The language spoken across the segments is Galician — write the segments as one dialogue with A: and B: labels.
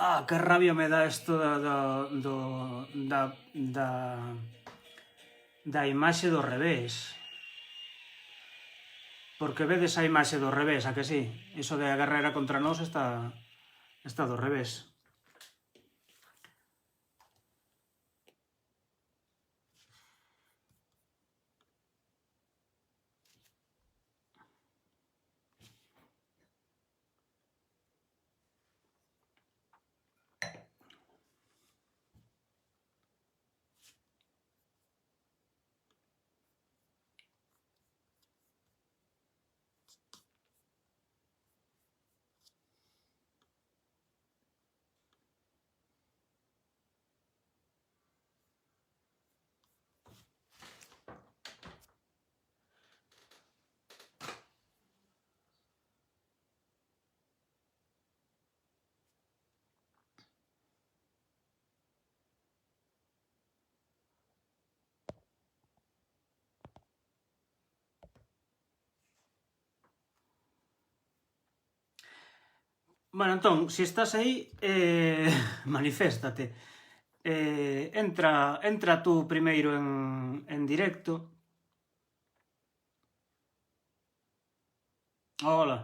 A: Ah, que rabia me dá isto da imaxe do revés. Porque vedes a imaxe do revés, a que sí? Iso de a guerra era contra nós está do revés. Bueno, entón, se estás aí, maniféstate. Entra tú primeiro en directo. Hola.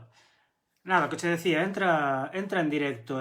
A: Nada, que che decía, entra en directo.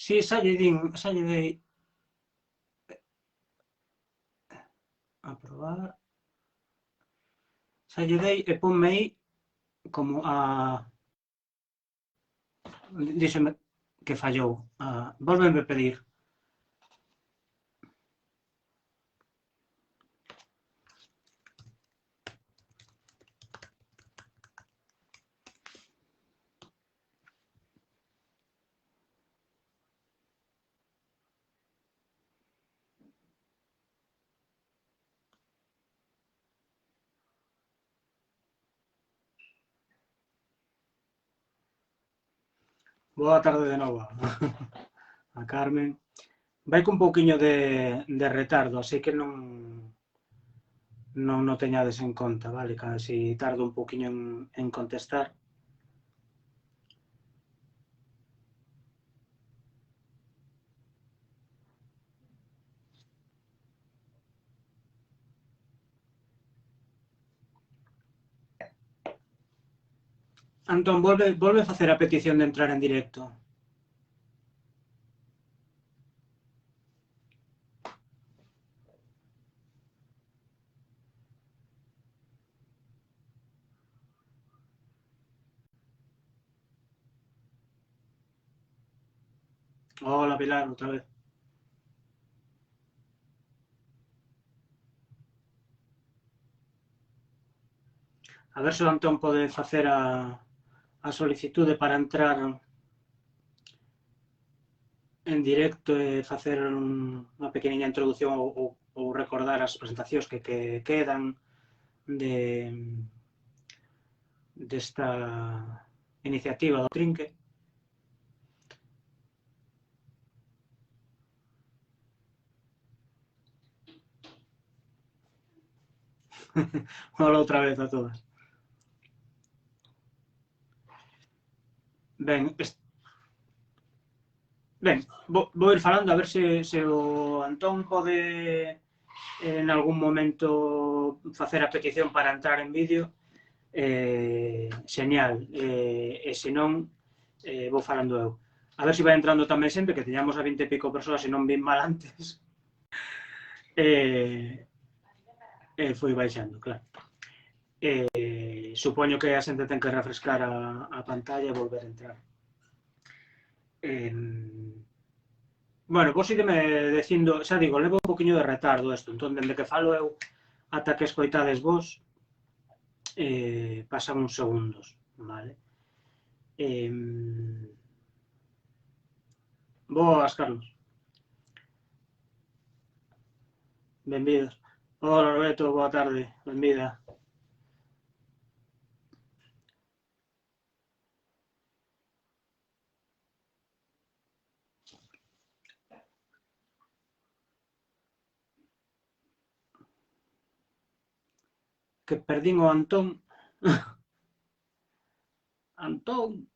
A: Si, xa lle dei aprobar. Xa lle dei e ponme aí como a... Díxeme que fallou. Volvenme pedir. Boa tarde de novo a Carmen. Vai con un pouquiño de retardo, así que non o teñades en conta, vale? Casi tardo un pouquiño en contestar. Antón, volve facer a petición de entrar en directo. Hola, Pilar, outra vez. A ver se o Antón pode facer a solicitude para entrar en directo e facer unha pequeniña introducción ou recordar as presentacións que quedan de desta iniciativa do Trinque. Hola outra vez a todas. Ben, vou ir falando a ver se o Antón pode en algún momento facer a petición para entrar en vídeo. Xenial. E se non, vou falando eu. A ver se vai entrando tamén xente, que teñamos a 20 e pico persoas e non vin mal antes. Foi baixando, claro. Supoño que a xente ten que refrescar a pantalla e volver a entrar. Bueno, vos ideme dicindo, xa digo, levo un poquinho de retardo isto, entón, dende que falo eu ata que escoitades vos, pasan uns segundos, vale? Boas, Carlos. Benvidos. Hola, Roberto, boa tarde, benvida. Que perdín o Antón. Antón.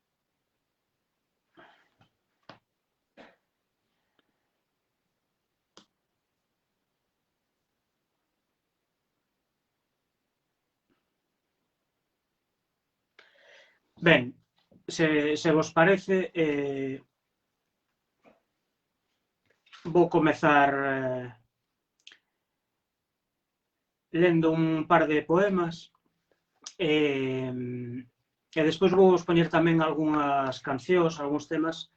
A: Ben, se vos parece, vou comezar lendo un par de poemas e despois vou poñer tamén algunhas cancións, algúns temas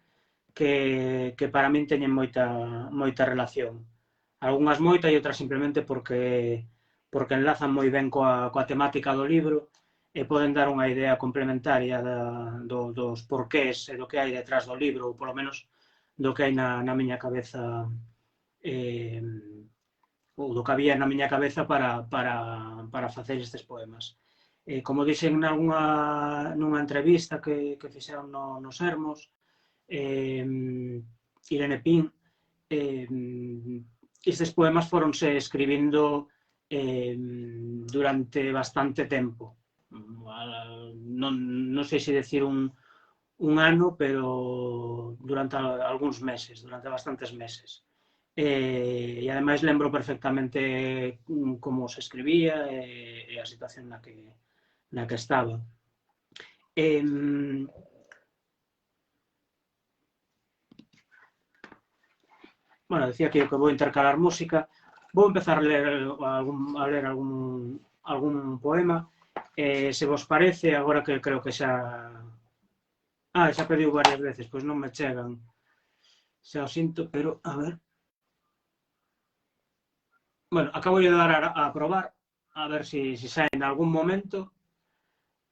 A: que para min teñen moita relación. Algúnas moita e outras simplemente porque enlazan moi ben coa temática do libro e poden dar unha idea complementaria dos porqués e do que hai detrás do libro, ou polo menos do que hai na miña cabeza, ou do que había na miña cabeza para facer estes poemas. Como dixen nunha entrevista que fixeron no Sermos, Irene Pin, estes poemas foronse escribindo durante bastante tempo. Non sei se decir un ano, pero durante algúns meses, durante bastantes meses. E ademais lembro perfectamente como se escribía e a situación na que estaba. Bueno, decía que vou intercalar música. Vou empezar a ler algún poema. Se vos parece, agora que creo que xa... xa pediu varias veces, pois non me chegan. Xa o sinto, pero a ver... Bueno, acabo de dar a probar, a ver se sai en algún momento.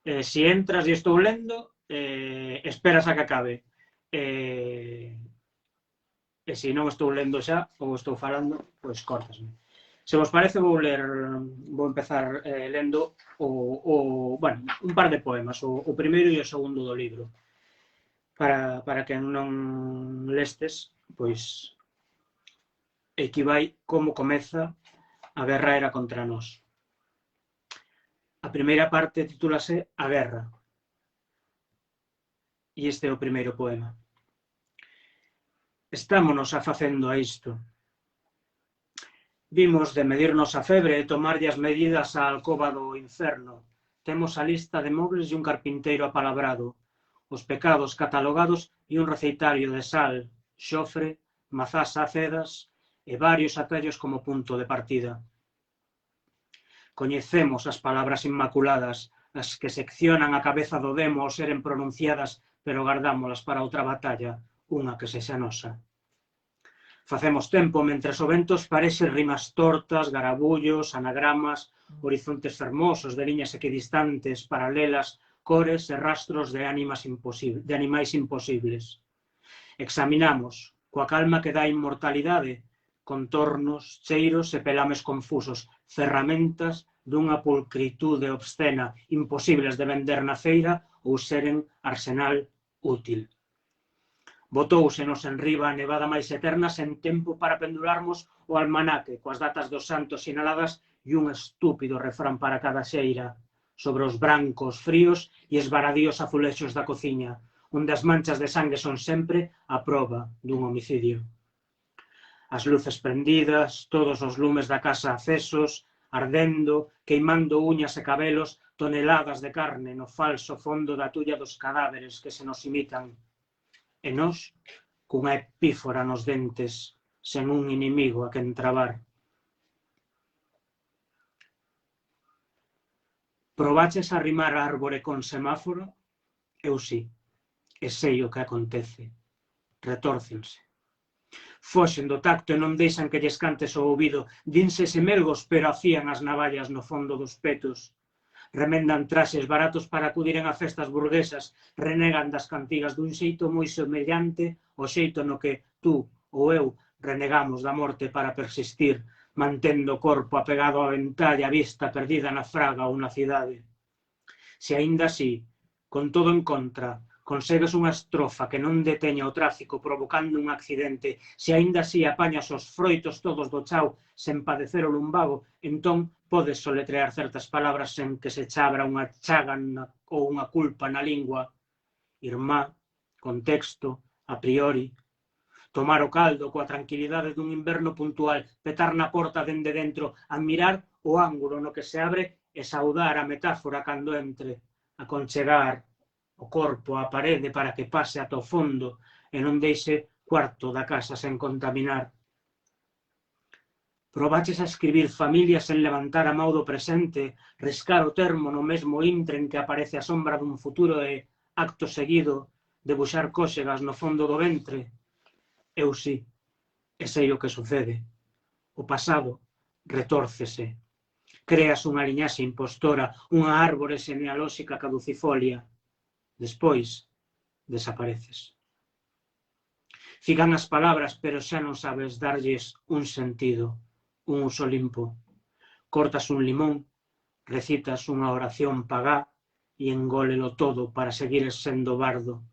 A: Se entras e estou lendo, esperas a que acabe. E se non estou lendo xa, ou estou falando, pois cortasme. Se vos parece, vou empezar lendo bueno, un par de poemas, o primeiro e o segundo do libro. Para quen non lestes, pois aquí vai como comeza a guerra era contra nós. A primeira parte titúlase A Guerra. E este é o primeiro poema. Estámonos afacendo a isto. Vimos de medirnos a febre e tomarlle as medidas á alcoba do inferno. Temos a lista de mobles e un carpinteiro apalabrado, os pecados catalogados e un receitario de sal, xofre, mazás acedas e varios atallos como punto de partida. Coñecemos as palabras inmaculadas, as que seccionan a cabeza do demo ao seren pronunciadas, pero gardámolas para outra batalla, unha que sexa nosa. Facemos tempo mentres o vento esparece rimas tortas, garabullos, anagramas, horizontes fermosos de liñas equidistantes, paralelas, cores e rastros de animais imposibles. Examinamos, coa calma que dá inmortalidade, contornos, cheiros e pelames confusos, ferramentas dunha pulcritude obscena, imposibles de vender na feira ou seren arsenal útil. Botóusenos enriba a nevada máis eterna sen tempo para pendurarmos o almanaque coas datas dos santos sinaladas e e un estúpido refrán para cada xeira, sobre os brancos fríos e esvaradíos azulexos da cociña, onde as manchas de sangue son sempre a proba dun homicidio. As luces prendidas, todos os lumes da casa acesos, ardendo, queimando uñas e cabelos, toneladas de carne no falso fondo da tulla dos cadáveres que se nos imitan. E nós, cunha epífora nos dentes, sen un inimigo a quen trabar. Probaches a rimar a árbore con semáforo? Eu sí, e sei o que acontece. Retórcense. Foxen do tacto e non deixan que lles cantes o ouvido, dinse semelgos pero afían as navallas no fondo dos petos. Remendan traxes baratos para acudiren a festas burguesas, renegan das cantigas dun xeito moi semellante ao xeito no que tú ou eu renegamos da morte para persistir, mantendo o corpo apegado á ventalla, a vista perdida na fraga ou na cidade. Se aínda así, con todo en contra, consegues unha estrofa que non deteña o tráfico provocando un accidente, se aínda así apañas os froitos todos do chao sen padecer o lumbago, entón podes soletrear certas palabras sen que se chabra unha chaga ou unha culpa na lingua. Irmá, contexto, a priori. Tomar o caldo coa tranquilidade dun inverno puntual, petar na porta dende dentro, admirar o ángulo no que se abre e saudar a metáfora cando entre, aconchegar o corpo á parede para que pase ata o fondo e non deixe cuarto da casa sen contaminar. Probaches a escribir familia sen levantar a mão do presente, riscar o termo no mesmo intre en que aparece a sombra dun futuro e, acto seguido, debuxar cóxegas no fondo do ventre? Eu sí, e sei o que sucede. O pasado retórcese. Creas unha liñaxe impostora, unha árbore genealóxica caducifolia. Despois, desapareces. Fican as palabras, pero xa non sabes darlles un sentido, un uso limpo. Cortas un limón, recitas unha oración pagá e engólelo todo para seguir sendo bardo.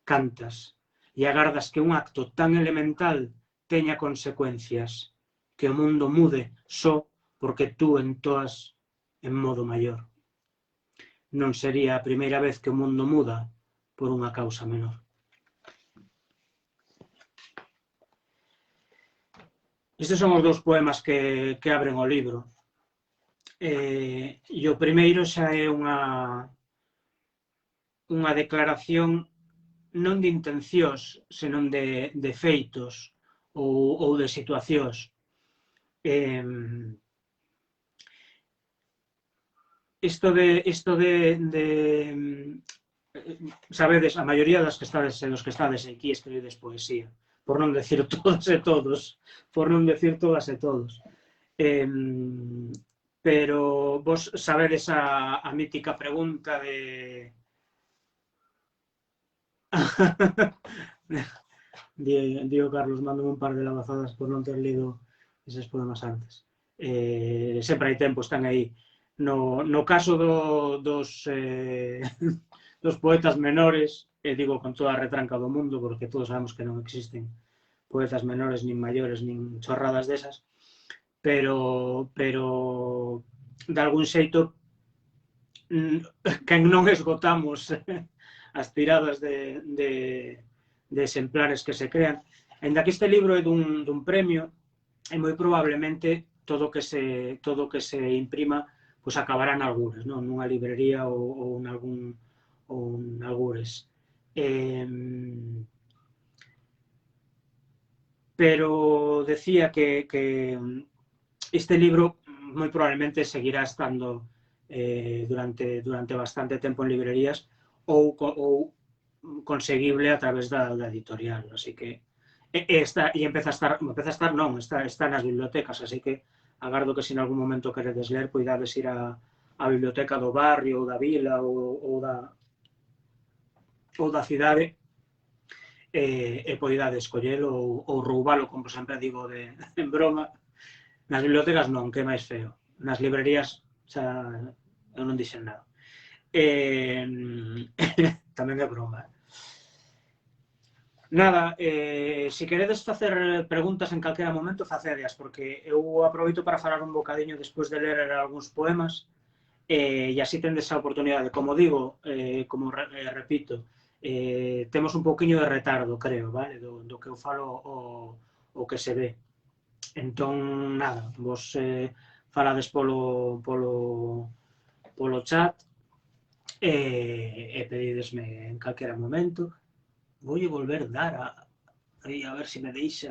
A: Cantas e agardas que un acto tan elemental teña consecuencias, que o mundo mude só porque tú entoas en modo maior. Non sería a primeira vez que o mundo muda por unha causa menor. Estes son os dous poemas que abren o libro. E o primeiro xa é unha declaración non de intencións, senón de feitos ou de situacións. Isto de sabedes, a maioría dos que estades aquí escribedes poesía, por non decir todas e todos, pero vos sabedes a mítica pregunta de Diego Carlos, mándome un par de lavazadas por non ter lido eses poemas antes. Sempre hai tempo, están aí. No caso dos poetas menores, e digo con toda a retranca do mundo, porque todos sabemos que non existen poetas menores, nin maiores, nin chorradas desas, pero de algún xeito, quen non esgotamos as tiradas de exemplares que se crean, ainda que este libro é dun premio, e moi probablemente todo que se imprima pois acabará nalgures, non? Nunha librería ou nalgures. Pero decía que este libro moi probablemente seguirá estando durante bastante tempo en librerías ou conseguible a través da editorial, así que está nas bibliotecas, así que agardo que se en algún momento queredes ler, poidades ir á biblioteca do barrio ou da vila ou da cidade e poidades escollelo ou roubalo, como sempre digo en broma. Nas bibliotecas non, que é máis feo. Nas librerías xa eu non dixen nada. Tamén é broma. Nada, se queredes facer preguntas en calquera momento, facedeas, porque eu aproveito para falar un bocadiño despois de ler algúns poemas, e así tendes a oportunidade. Como digo, repito, temos un pouquiño de retardo, creo, vale? Do que eu falo o que se ve. Entón, nada, vos falades polo chat e pedidesme en calquera momento. Voulle volver dar a ver se me deixa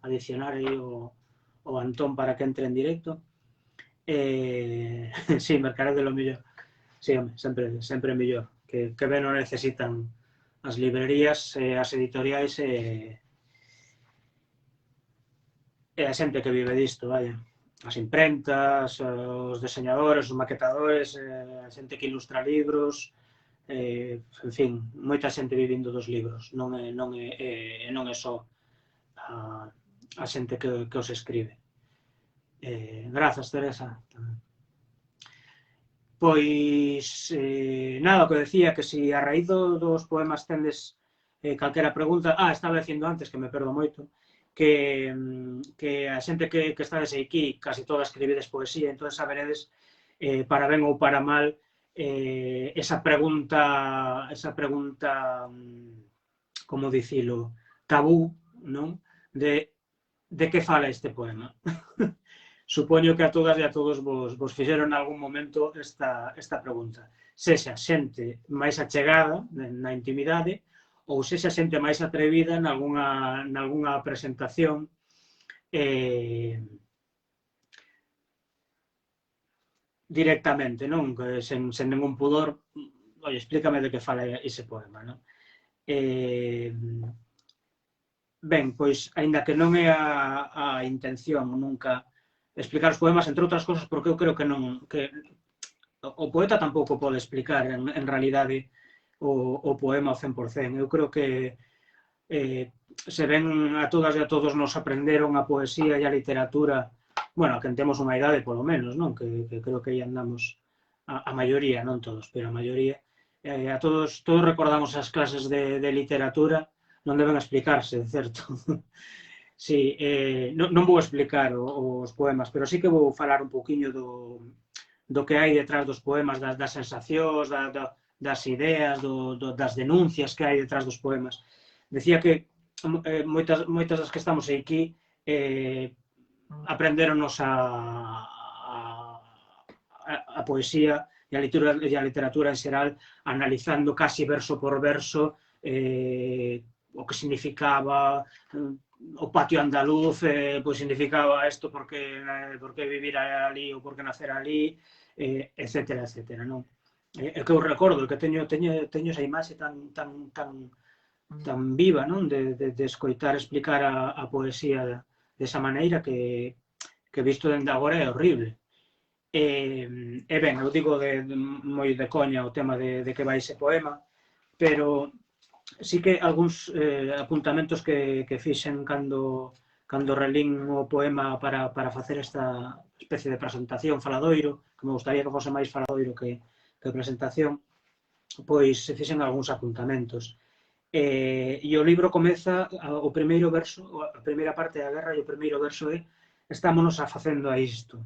A: adicionar aí o Antón para que entre en directo. Sí, mercaré de lo mellor. Sí, home, sempre mellor. Que ben o necesitan as librerías, as editoriais e a xente que vive disto, vaya. As imprentas, os deseñadores, os maquetadores, a xente que ilustra libros, en fin, moita xente vivindo dos libros, non é só a xente que os escribe. Grazas, Teresa. Pois, nada, o que decía, que si a raíz dos poemas tendes calquera pregunta... estaba dicindo antes, que me perdo moito, que a xente que estades aquí, casi toda escribides poesía, entón saberedes, para ben ou para mal, esa pregunta, como dicilo, tabú, non? De que fala este poema. Supoño que a todas e a todos vos fixeron en algún momento esta pregunta. Sexa xente máis achegada na intimidade ou sexa xente máis atrevida nalgúna presentación directamente, non? Sen ningún pudor, oi, explícame de que fala ese poema, non? Ben, pois, aínda que non é a intención nunca explicar os poemas, entre outras cosas, porque eu creo que o poeta tampouco pode explicar en realidade o poema ao 100%. Eu creo que se ven a todas e a todos nos aprenderon a poesía e a literatura, bueno, que temos unha idade polo menos, non? Que creo que aí andamos a maioría, non todos, pero a maioría. A todos recordamos as clases de literatura, non deben explicarse, certo? Sí, non vou explicar os poemas, pero sí que vou falar un pouquiño do que hai detrás dos poemas, das sensacións, das ideas, das denuncias que hai detrás dos poemas. Decía que moitas das que estamos aquí aprenderonos a poesía e a literatura en xeral, analizando casi verso por verso o que significaba o patio andaluz, pois significaba isto porque vivir ali ou porque nacer ali, etcétera, etcétera, non? É que eu recordo, que teño esa imaxe tan viva, non? De escoitar explicar a poesía desa maneira que visto dende agora é horrible. E ben, eu digo moi de coña o tema de que vai ese poema, pero sí que algúns apuntamentos que fixen cando relín o poema para facer esta especie de presentación faladoiro, que me gustaría que fose máis faladoiro que presentación, pois se fixen algúns apuntamentos. E o libro comeza, o primeiro verso, a primeira parte da guerra, e o primeiro verso é: estámonos afacendo a isto.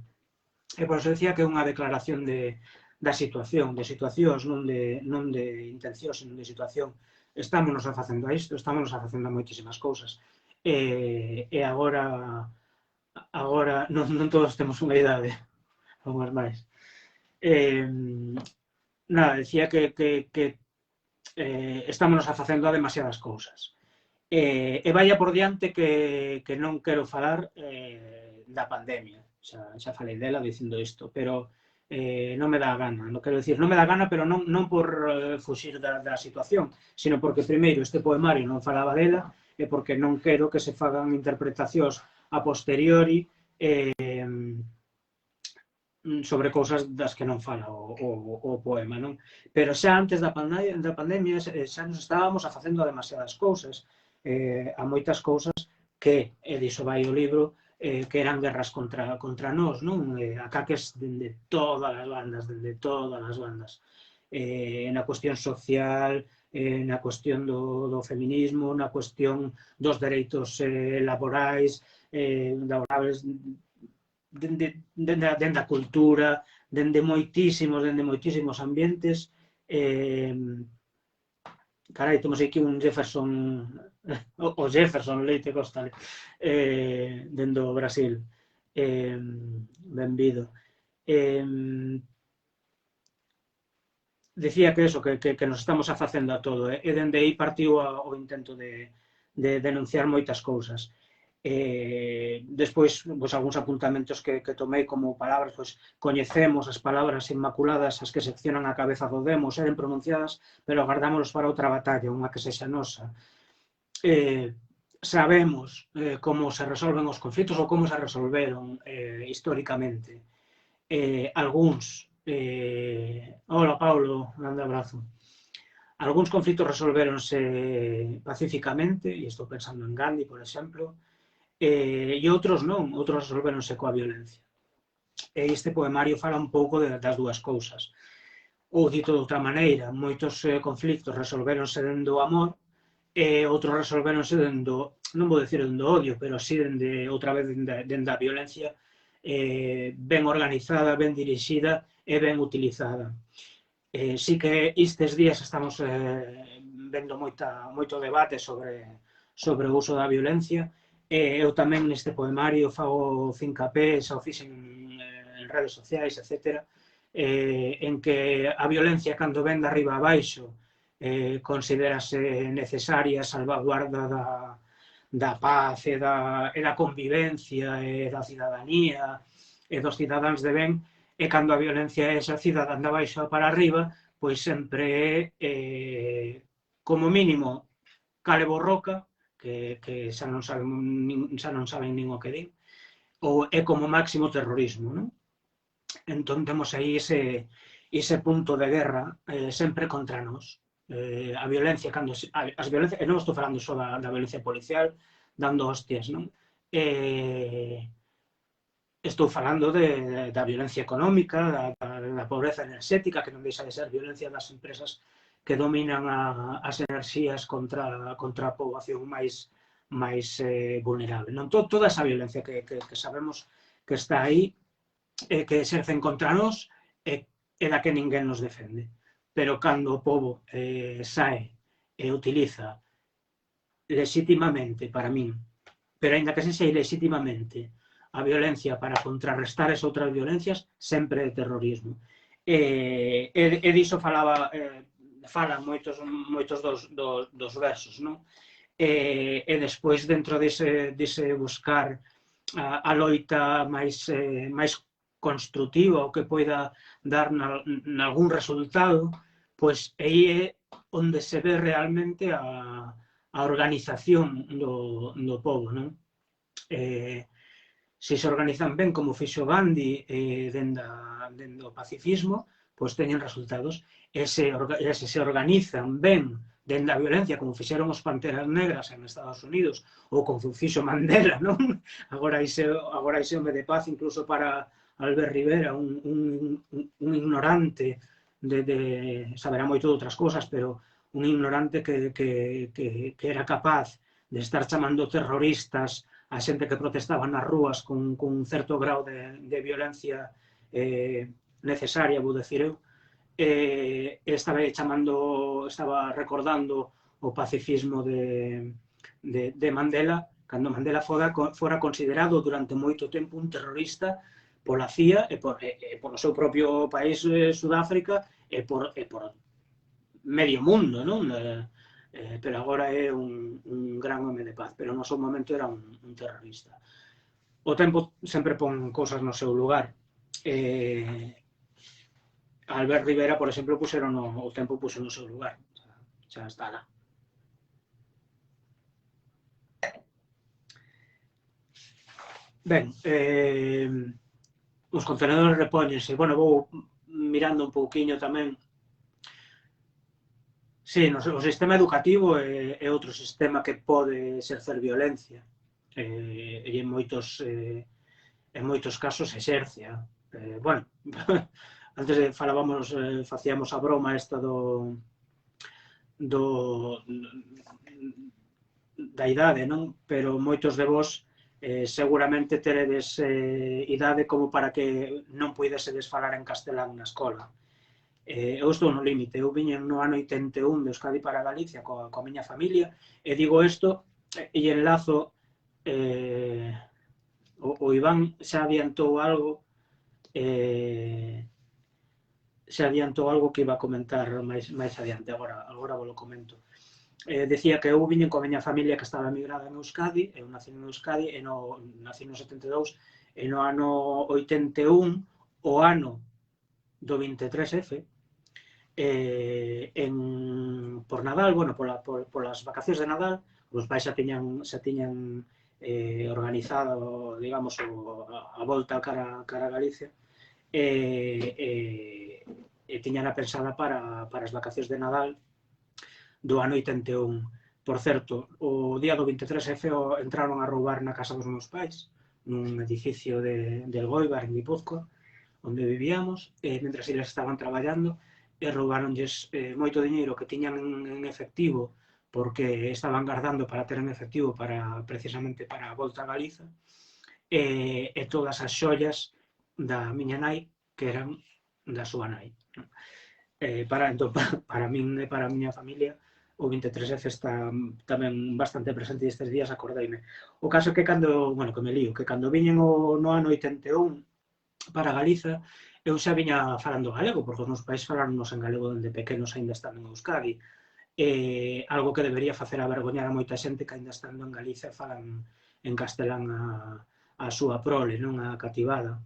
A: E por eso decía que é unha declaración da situación, de situacións, non de intencións, senón de situación. Estámonos afacendo a isto, estámonos afacendo a moitísimas cousas. E agora non todos temos unha idade, algunhas máis. Nada, decía que estámonos afacendo a demasiadas cousas. E vaya por diante que non quero falar da pandemia. Xa falei dela dicindo isto, pero non me dá a gana. Non quero dicir, non me dá a gana, pero non por fuxir da situación, sino porque, primeiro, este poemario non falaba dela, e porque non quero que se fagan interpretacións a posteriori sobre cousas das que non fala o poema, non? Pero xa antes da pandemia xa nos estábamos afacendo a demasiadas cousas, a moitas cousas que, e diso vai o libro, que eran guerras contra nós, non? Ataques dende todas as bandas, na cuestión social, na cuestión do feminismo, na cuestión dos dereitos laborais, dende a cultura, dende moitísimos ambientes. Carai, temos aquí un Jefferson, o Jefferson Leite Costa, dende o Brasil. Benvido. Decía que eso, que nos estamos afacendo a todo, e dende aí partiu o intento de denunciar moitas cousas. Despois, pois, algúns apuntamentos que tomei como palabras, pois, coñecemos as palabras inmaculadas, as que seccionan a cabeza do demo, seren pronunciadas, pero agardámonos para outra batalla, unha que sexa nosa. Sabemos como se resolven os conflitos ou como se resolveron históricamente. Algúns, hola Paulo, un grande abrazo. Algúns conflitos resolvéronse pacíficamente, e estou pensando en Gandhi, por exemplo, e outros non, outros resolvéronse coa violencia. E este poemario fala un pouco das dúas cousas. Ou, dito de outra maneira, moitos conflictos resolvéronse dende o amor, e outros resolvéronse dende, non vou dicir dende o odio, pero sí dende, outra vez, dende a violencia ben organizada, ben dirixida e ben utilizada. Sí que estes días estamos vendo moito debate sobre o uso da violencia. Eu tamén neste poemario fago fincapé, xa o fixen en redes sociais, etc., en que a violencia, cando ven de arriba a baixo, considerase necesaria a salvaguarda da paz e da convivencia e da cidadanía e dos cidadáns de ben, e cando a violencia é esa cidadán de baixo para arriba, pois sempre é, como mínimo, cale borroca, que xa non saben nin o que din, ou é como máximo terrorismo, non? Entón temos aí ese punto de guerra sempre contra nós. A violencia, as violencias, e non estou falando só da violencia policial, dando hostias, non? Estou falando da violencia económica, da pobreza enerxética, que non deixa de ser violencia das empresas que dominan as enerxías contra a poboación máis vulnerable. Non toda esa violencia que sabemos que está aí, que exercen contra nós, e da que ninguén nos defende. Pero cando o pobo sae e utiliza legítimamente, para min, pero aínda que sexa ilexítimamente, a violencia para contrarrestar as outras violencias, sempre é terrorismo. E diso falan moitos dos versos, non? E despois, dentro dese buscar a loita máis construtiva, o que poida dar nalgún resultado, pois aí é onde se ve realmente a organización do pobo, non? Se se organizan ben, como fixo Gandhi dende o pacifismo, pois teñen resultados. E se organizan ben dende a violencia, como fixeron os Panteras Negras en Estados Unidos, ou como fixo Mandela, non? Agora ise home de paz, incluso para Albert Rivera, un ignorante, saberá moito de outras cosas, pero un ignorante que era capaz de estar chamando terroristas a xente que protestaba nas rúas con un certo grau de violencia necesaria, vou dicir eu, estaba recordando o pacifismo de Mandela, cando Mandela fora considerado durante moito tempo un terrorista pola CIA e polo seu propio país, Sudáfrica, e por medio mundo, non? Pero agora é un gran home de paz, pero no seu momento era un terrorista. O tempo sempre pon cousas no seu lugar. Albert Rivera, por exemplo, o tempo puxo no seu lugar. Xa está lá. Ben, os contenedores repóñense. Bueno, vou mirando un pouquiño tamén. Sí, o sistema educativo é outro sistema que pode exercer violencia. E en moitos casos exercia. Bueno, antes facíamos a broma esta da idade, non? Pero moitos de vos seguramente teredes idade como para que non puidesedes falar en castelán na escola. Eu estou no límite, eu viñen no ano 81 de Euskadi para Galicia coa miña familia, e digo isto e enlazo o Iván xa adiantou algo que iba a comentar máis adiante, agora vos lo comento. Decía que eu viñen coa miña familia que estaba emigrada en Euskadi, eu nací en Euskadi, nací no 72, e no ano 81, o ano do 23F, por Nadal, bueno, polas vacacións de Nadal, os pais xa tiñan organizado, digamos, a volta cara a Galicia, e tiñana pensada para as vacacións de Nadal do ano 81. Por certo, o día do 23F entraron a roubar na casa dos meus pais, nun edificio del Goibar, en Guipúzcoa, onde vivíamos, mentre eles estaban traballando, e roubaronlles moito diñeiro que tiñan en efectivo, porque estaban guardando para ter en efectivo precisamente para a volta a Galiza, e todas as xollas da miña nai, que eran da súa nai. Para min e para a miña familia, o 23F está tamén bastante presente estes días, acordeime. O caso é que cando viñen no ano 81 para Galiza, eu xa viña falando galego, porque os meus pais falaronnos en galego dende pequenos, aínda estando en Euskadi. Algo que debería facer avergoñar a moita xente que aínda estando en Galicia falan en castelán a súa prole, non a cativada,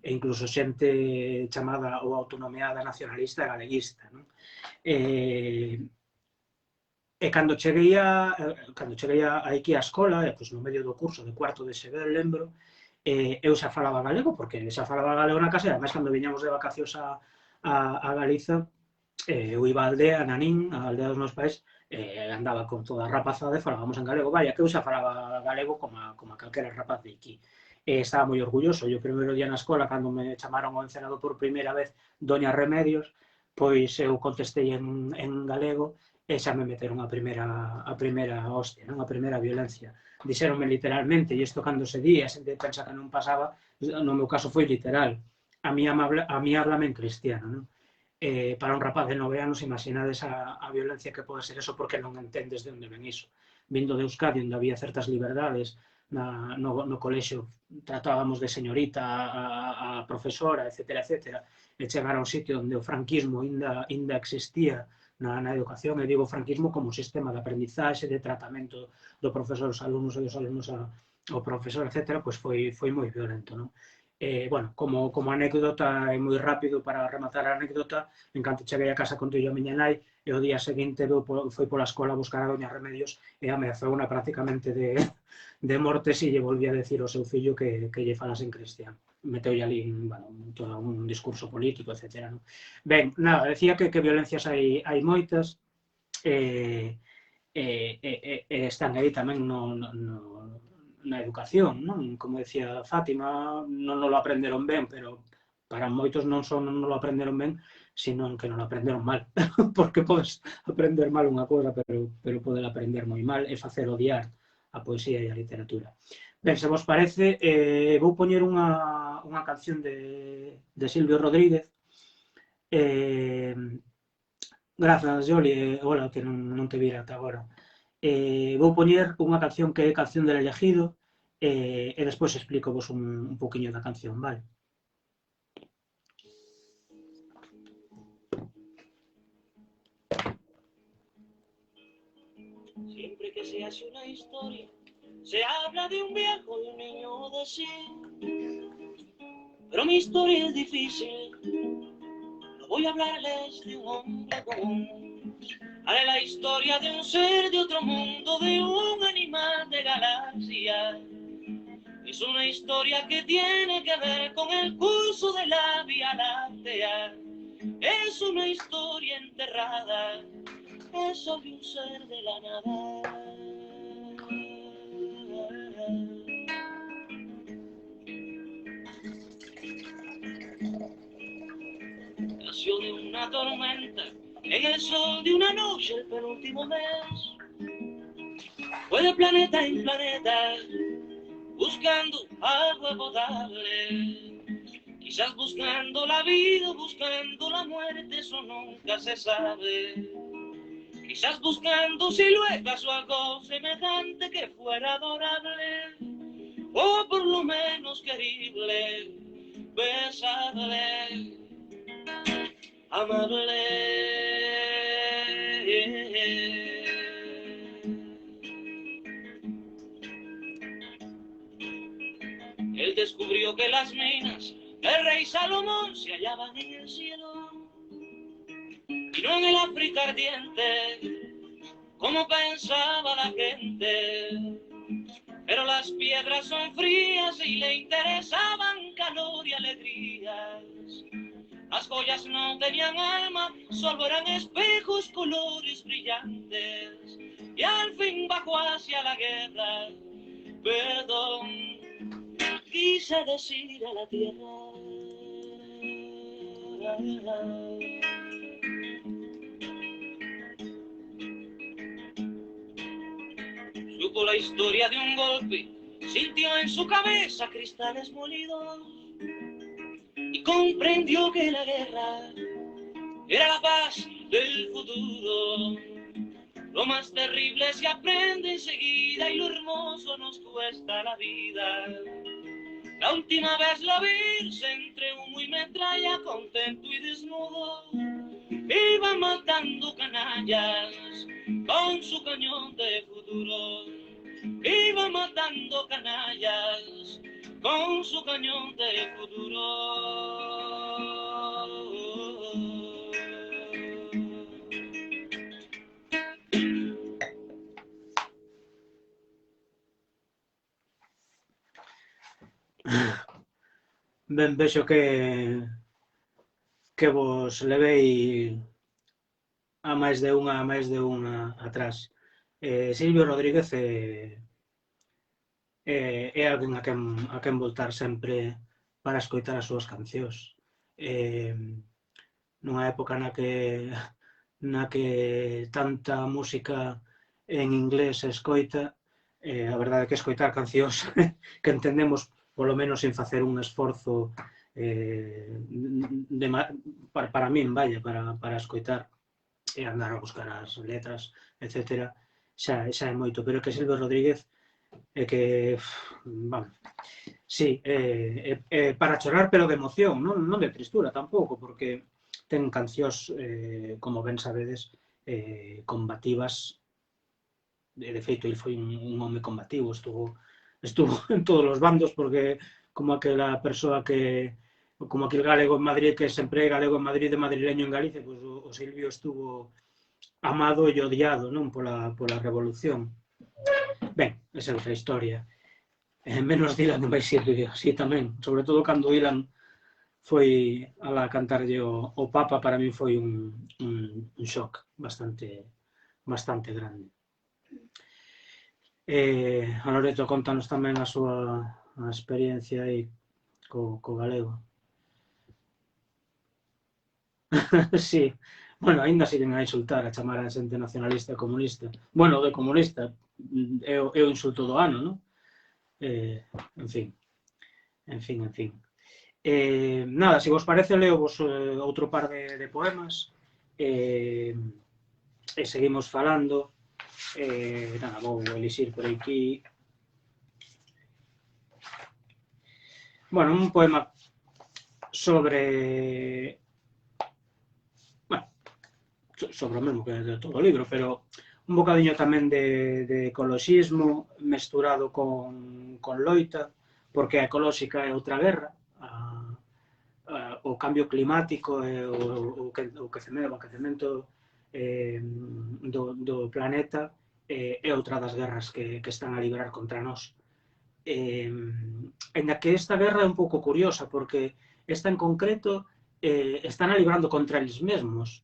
A: e incluso xente chamada ou autonomeada nacionalista e galeguista, non? E cando cheguei aquí á escola, pois no medio do curso de cuarto de GB, lembro, eu xa falaba galego, porque xa falaba galego na casa, e ademais cando viñamos de vacacións a Galiza, eu iba á aldea, a Nanín, a aldea dos meus pais, andaba con toda a rapazada e falábamos en galego. Vaya, que eu xa falaba galego como a calquera rapaz de aquí. Estaba moi orgulloso. O primeiro día na escola, cando me chamaron ao encenado por primeira vez Doña Remedios, pois eu contestei en galego, e xa me meteron a primeira hostia, non? A primeira violencia. Dixeronme literalmente, e isto cando se di, a xente pensa que non pasaba, no meu caso foi literal. A mí háblame en cristiano, non? Para un rapaz de 9 anos, imaginades a violencia que pode ser eso, porque non entendes de onde ven iso. Vindo de Euskadi, onde había certas liberdades, no colexio tratábamos de señorita a profesora, etcétera, etcétera, e chegar a un sitio onde o franquismo ainda existía na educación, e digo franquismo como sistema de aprendizaxe, de tratamento do profesor aos alumnos e dos alumnos ao profesor, etcétera, pois foi moi violento, non? Bueno, como anécdota, e moi rápido para rematar a anécdota, en canto cheguei a casa contou a miña nai, e o día seguinte foi pola escola a buscar a Doña Remedios e ameazouna prácticamente de morte se lle volvía a decir ao seu fillo que lle falase en cristiano. Meteulle ali todo un discurso político, etcétera. Ben, nada, decía que violencias hai moitas, están aí tamén na educación, non? Como decía Fátima, non lo aprenderon ben, pero para moitos non só non lo aprenderon ben, sino que non lo aprenderon mal, porque podes aprender mal unha cousa, pero poder aprender moi mal e facer odiar a poesía e a literatura. Ben, se vos parece, vou poñer unha canción de Silvio Rodríguez. Grazas, Joli, hola, que non te vira ata agora. Vou poñer unha canción que é Canción del Elegido, e despois explico vos un poquinho da canción, vale? Siempre que se hace una historia, se habla de un viejo y un niño de sí. Pero mi historia es difícil, no voy a hablarles de un hombre común. Haré la historia de un ser de otro mundo, de un animal de galaxia. Es una historia que tiene que ver con el curso de la Vía Láctea. Es una historia enterrada, es sobre un ser de la nada. Nació de una tormenta en
B: en el sol de una noche el penúltimo mes. Fue de planeta en planeta, buscando agua potable. Quizás buscando la vida, buscando la muerte, eso nunca se sabe. Quizás buscando siluetas o algo semejante que fuera adorable, o por lo menos querible, besable, amable. Él descubrió que las minas del rey Salomón se hallaban en el cielo y no en el África ardiente, como pensaba la gente. Pero las piedras son frías y le interesaban calor y alegrías. Las joyas no tenían alma, solo eran espejos, colores brillantes. Y al fin bajó hacia la guerra, perdón, quise decir a la tierra. Supo la historia de un golpe, sintió en su cabeza cristales molidos y comprendió que la guerra era la paz del futuro. Lo más terrible se aprende enseguida y lo hermoso nos cuesta la vida. La última vez la vi entre humo y metralla, contento y desnudo, iba matando canallas con su cañón de futuro. Iba matando canallas con su cañón de futuro.
A: Ben, vexo que vos levei a máis de unha atrás. Silvio Rodríguez é alguén a quen voltar sempre para escoitar as súas cancións. Nunha época na que tanta música en inglés se escoita, a verdade é que escoitar cancións que entendemos polo menos sin facer un esforzo para min, vaya, para escoitar e andar a buscar as letras, etc. Xa é moito, pero que Silvio Rodríguez é que, vamos, sí, para chorar pero de emoción, non de tristura tampouco, porque ten cancións, como ben sabedes, combativas. De feito, ele foi un home combativo, estuvo en todos os bandos, porque como aquela persoa como aquel galego en Madrid, que sempre é galego en Madrid e madrileño en Galicia, pois o Silvio estuvo amado e odiado, non, pola revolución. Ben, esa é outra historia. Menos Dylan e máis Silvio, así tamén, sobre todo cando Dylan foi a la cantarlle o Papa, para min foi un shock bastante grande. A Loreto contanos tamén a súa experiencia aí co galego. Sí, bueno, ainda siguen a insultar, a chamar a xente nacionalista e comunista. Bueno, de comunista é o insulto do ano, non? En fin. Nada, se vos parece, leo vos outro par de poemas e seguimos falando. Nada, vou elixir por aquí. Bueno, un poema sobre o mesmo que de todo o libro, pero un bocadiño tamén de ecoloxismo mesturado con loita, porque a ecolóxica é outra guerra, o cambio climático e o aquecemento do planeta é outra das guerras que están a librar contra nós. Ainda que esta guerra é un pouco curiosa, porque esta en concreto están a librando contra eles mesmos.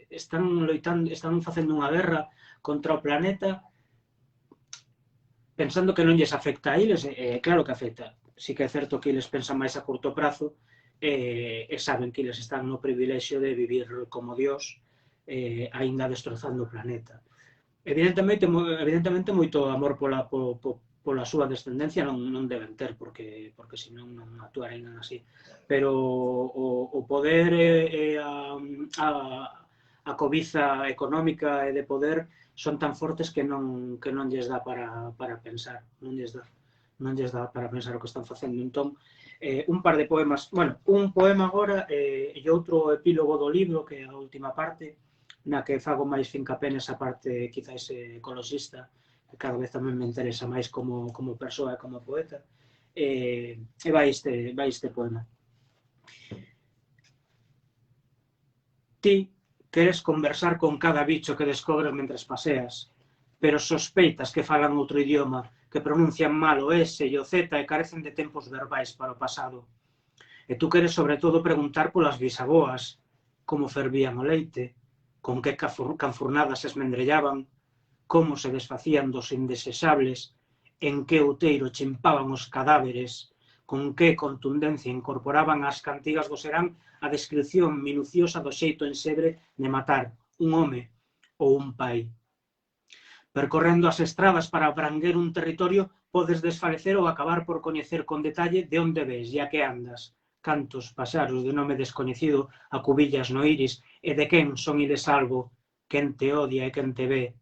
A: Están loitando, están facendo unha guerra contra o planeta pensando que non lles afecta a eles. Claro que afecta. Sí que é certo que eles pensan máis a curto prazo e saben que eles están no privilexio de vivir como Dios, aínda destrozando o planeta. Evidentemente moito amor pola súa descendencia non deben ter, porque senón non actuarían así. Pero o poder e a cobiza económica e de poder son tan fortes que non lles dá para pensar, non lles dá para pensar o que están facendo. Entón, un par de poemas, bueno, un poema agora e outro epílogo do libro, que é a última parte, na que fago máis fincapé nesa parte quizás ecoloxista, que cada vez tamén me interesa máis como persoa e como poeta, e vai este poema. Ti queres conversar con cada bicho que descobres mentres paseas, pero sospeitas que falan outro idioma, que pronuncian mal o S e o Z e carecen de tempos verbais para o pasado. E tú queres sobre todo preguntar polas bisaboas, como fervían o leite, con que canfurnadas se esmendrellaban, como se desfacían dos indesexables, en que outeiro chimpaban os cadáveres, con que contundencia incorporaban ás cantigas do serán a descripción minuciosa do xeito ensebre de matar un home ou un pai. Percorrendo as estradas para abranguer un territorio, podes desfalecer ou acabar por coñecer con detalle de onde ves e a que andas, cantos paxaros de nome descoñecido acubillas no iris e de quen son ides algo, quen te odia e quen te ve,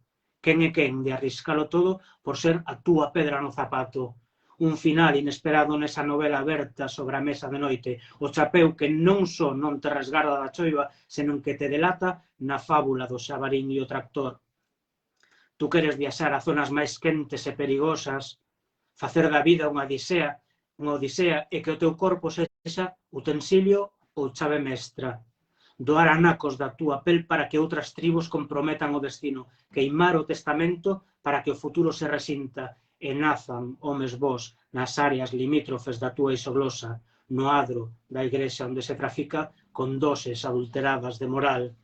A: quen é quen de arriscalo todo por ser a túa pedra no zapato. Un final inesperado nesa novela aberta sobre a mesa de noite, o chapeu que non só non te resgarda da choiva, senón que te delata na fábula do xabarín e o tractor. Tú queres viaxar a zonas máis quentes e perigosas, facer da vida unha odisea e que o teu corpo sexa utensilio ou chave mestra. Doar anacos da túa pel para que outras tribos comprometan o destino, queimar o testamento para que o futuro se resinta e nazan homes vós nas áreas limítrofes da túa isoglosa, no adro da igrexa onde se trafica con doses adulteradas de moral.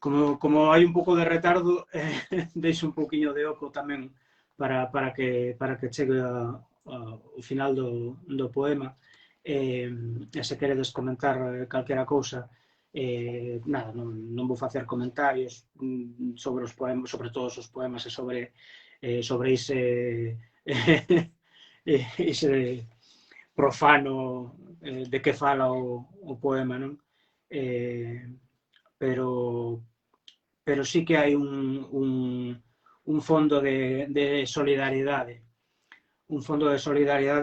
A: Como hai un pouco de retardo, deixo un pouquiño de oco tamén para que chegue ao final do poema. E se queredes comentar calquera cousa, nada, non vou facer comentarios sobre os poemas, sobre todos os poemas e sobre ese profano de que fala o poema, non? Pero sí que hai un fondo de solidaridade,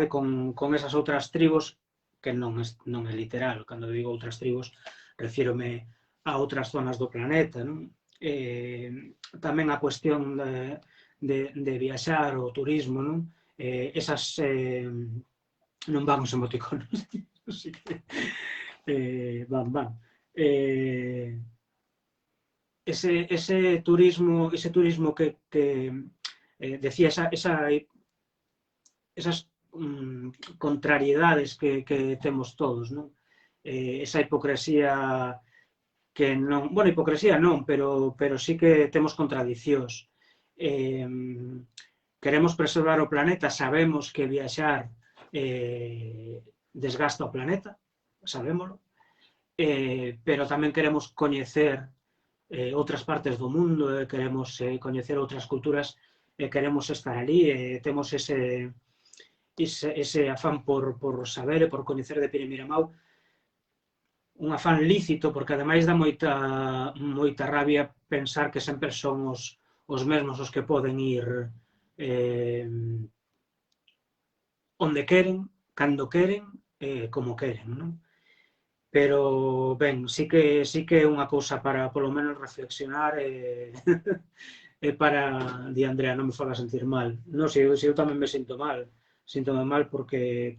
A: con esas outras tribos, que non é literal. Cando digo outras tribos, refírome a outras zonas do planeta, non? Tamén a cuestión de viaxar, o turismo, non? Esas non van os emoticonos, así que van. Ese turismo que decía, esas contrariedades que temos todos, non? Esa hipocresía que non, bueno, hipocresía non, pero sí que temos contradicións. Queremos preservar o planeta, sabemos que viaxar desgasta o planeta, sabémolo, pero tamén queremos coñecer outras partes do mundo, queremos coñecer outras culturas, queremos estar ali, temos ese afán por saber e por coñecer de primeira mão, un afán lícito, porque ademais dá moita rabia pensar que sempre son os mesmos os que poden ir onde queren, cando queren, como queren, non? Pero, ben, sí que é unha cousa para, polo menos, reflexionar e para... Di Andrea, non me faga sentir mal. Non, se eu tamén me sinto mal. Síntome mal porque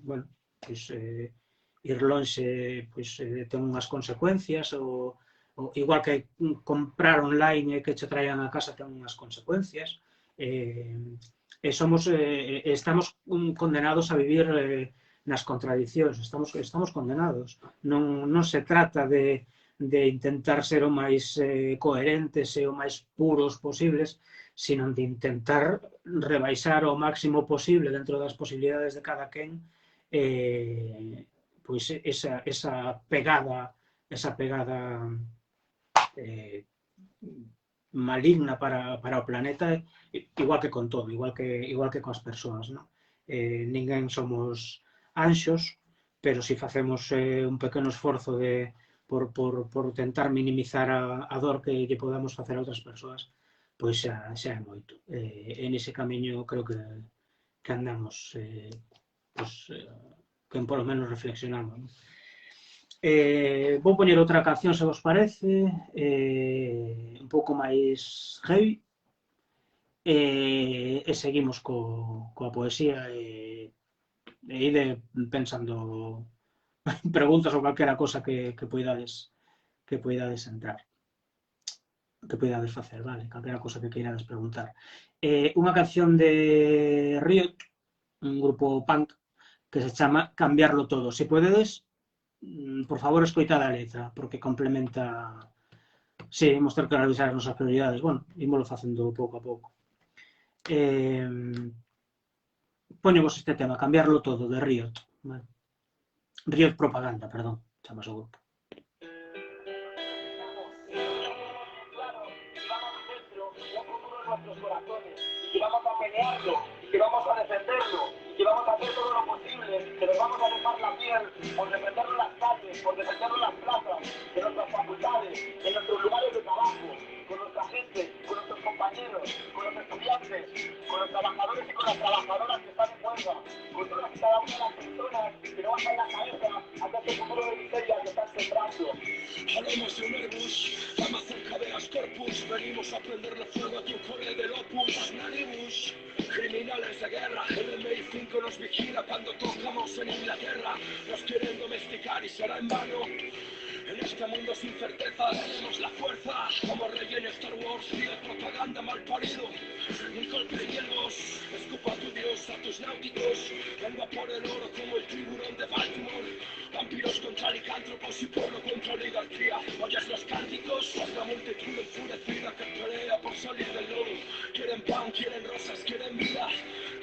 A: bueno, pois ir lonxe ten unhas consecuencias, ou igual que comprar online e que che traian a casa ten unhas consecuencias. Estamos condenados a vivir nas contradicións, estamos condenados. Non se trata de intentar ser o máis coherentes e o máis puros posibles, sino de intentar rebaixar o máximo posible dentro das posibilidades de cada quen pois esa pegada maligna para o planeta, igual que con todo, igual que coas persoas, non? Ninguén somos anxos, pero si facemos un pequeno esforzo por tentar minimizar a dor que lle podamos facer a outras persoas, pois xa é moito. En ese camiño creo que andamos, que polo menos reflexionamos, non? Vou poñer outra canción, se vos parece, un pouco máis heavy, e seguimos coa poesía, e ide pensando preguntas ou calquera cosa que poidades entrar, que poidades facer, vale? Calquera cosa que queirades preguntar. Unha canción de Riot, un grupo punk, que se chama Cambiarlo Todo. Se podedes, por favor, escoitad a letra, porque complementa... Sí, imos ter que revisar as nosas prioridades. Bueno, ímolo facendo pouco a pouco. Poño vos este tema, Cambiarlo Todo, de Riot. Vale. Riot Propaganda, perdón, chamas o grupo.
C: Nuestros corazones, y que vamos a pelearlo, y que vamos a defenderlo, y que vamos a hacer todo lo posible, que nos vamos a dejar la piel por defenderlo en las calles, por defenderlo en las plazas, en nuestras facultades, en nuestros lugares de trabajo, con nuestra gente, con nuestros compañeros, con los estudiantes, con los trabajadores y con las trabajadoras que están en huelga, con todas y cada una de las personas que no bajan la cabeza ante este futuro de miseria que están sembrando.
D: Hablamos de un Airbus, llama cerca de las Corpus, venimos a prenderle fuego a tu core del Opus Magnanimous. Criminales de guerra, el MI5 nos vigila cuando tocamos en Inglaterra. Nos quieren domesticar y será en vano. En este mundo sin certeza tenemos la fuerza. Como rey en Star Wars, y de propaganda mal parido. Un golpe de hielos, escupa a tu dios, a tus náuticos. Vengo a por el oro como el tiburón de Baltimore. Vampiros contra licántropos y pueblo contra oligarquía. Oyes los cánticos, es la multitud enfurecida que pelea por salir del lodo. Quieren pan, quieren rosas, quieren vida.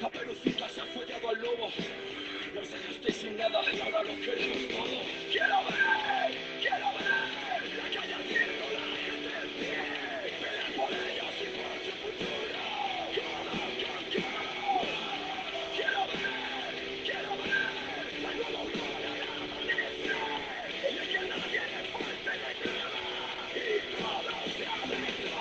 D: Caperucita se ha follado al lobo. Nos dejaste sin nada y ahora lo queremos todo. ¡Quiero ver! ¡Quiero ver! La calle ardiendo, la gente en pie. Pelear por ellos y por su futuro. Quiero ver, quiero ver. La nueva aurora amanece. Y que nadie le falte de nada. Y todo se arregla.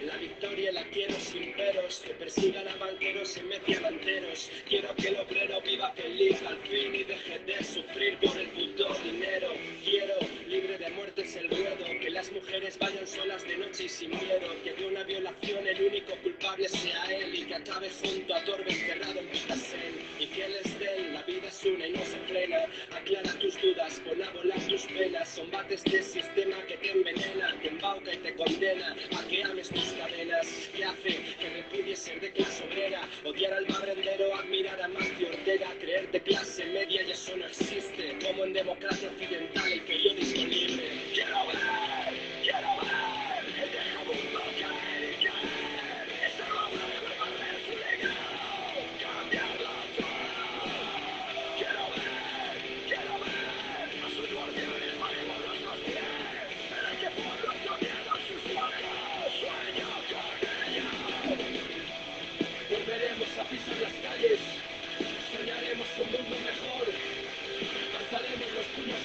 D: La victoria la quiero sin peros, que persigan a banqueros y mediavanteros. Quiero que el obrero viva feliz al fin y deje de sufrir por el puto dinero. Quiero, libre de muertes el ruedo, que las mujeres vayan solas de noche y sin miedo. Que de una violación el único culpable sea él y que acabe junto a Torbe encerrado en Picasen. Y que les den, la vida es una y no se frena. Aclara tus dudas, pon a volar tus penas. Combates de sistema que te envenena, te embauca y te condena a que ames tus cadenas. Que hace que repudies ser de clase obrera, odiar al barrendero, admirar a Mancio Ortega, creer de clase media y eso no existe. Como en democracia occidental el periodismo libre. Quiero ver, el viejamundo caer y caer. Esa obra de barrer su legado, cambiarlo todo. Quiero ver, a sus guardianes maremoros los pies. Pero que pueblos no pierdan sus ojos, sueño con ellos. Volveremos a pisar las calles, soñaremos un mundo mejor. Alzaremos los puños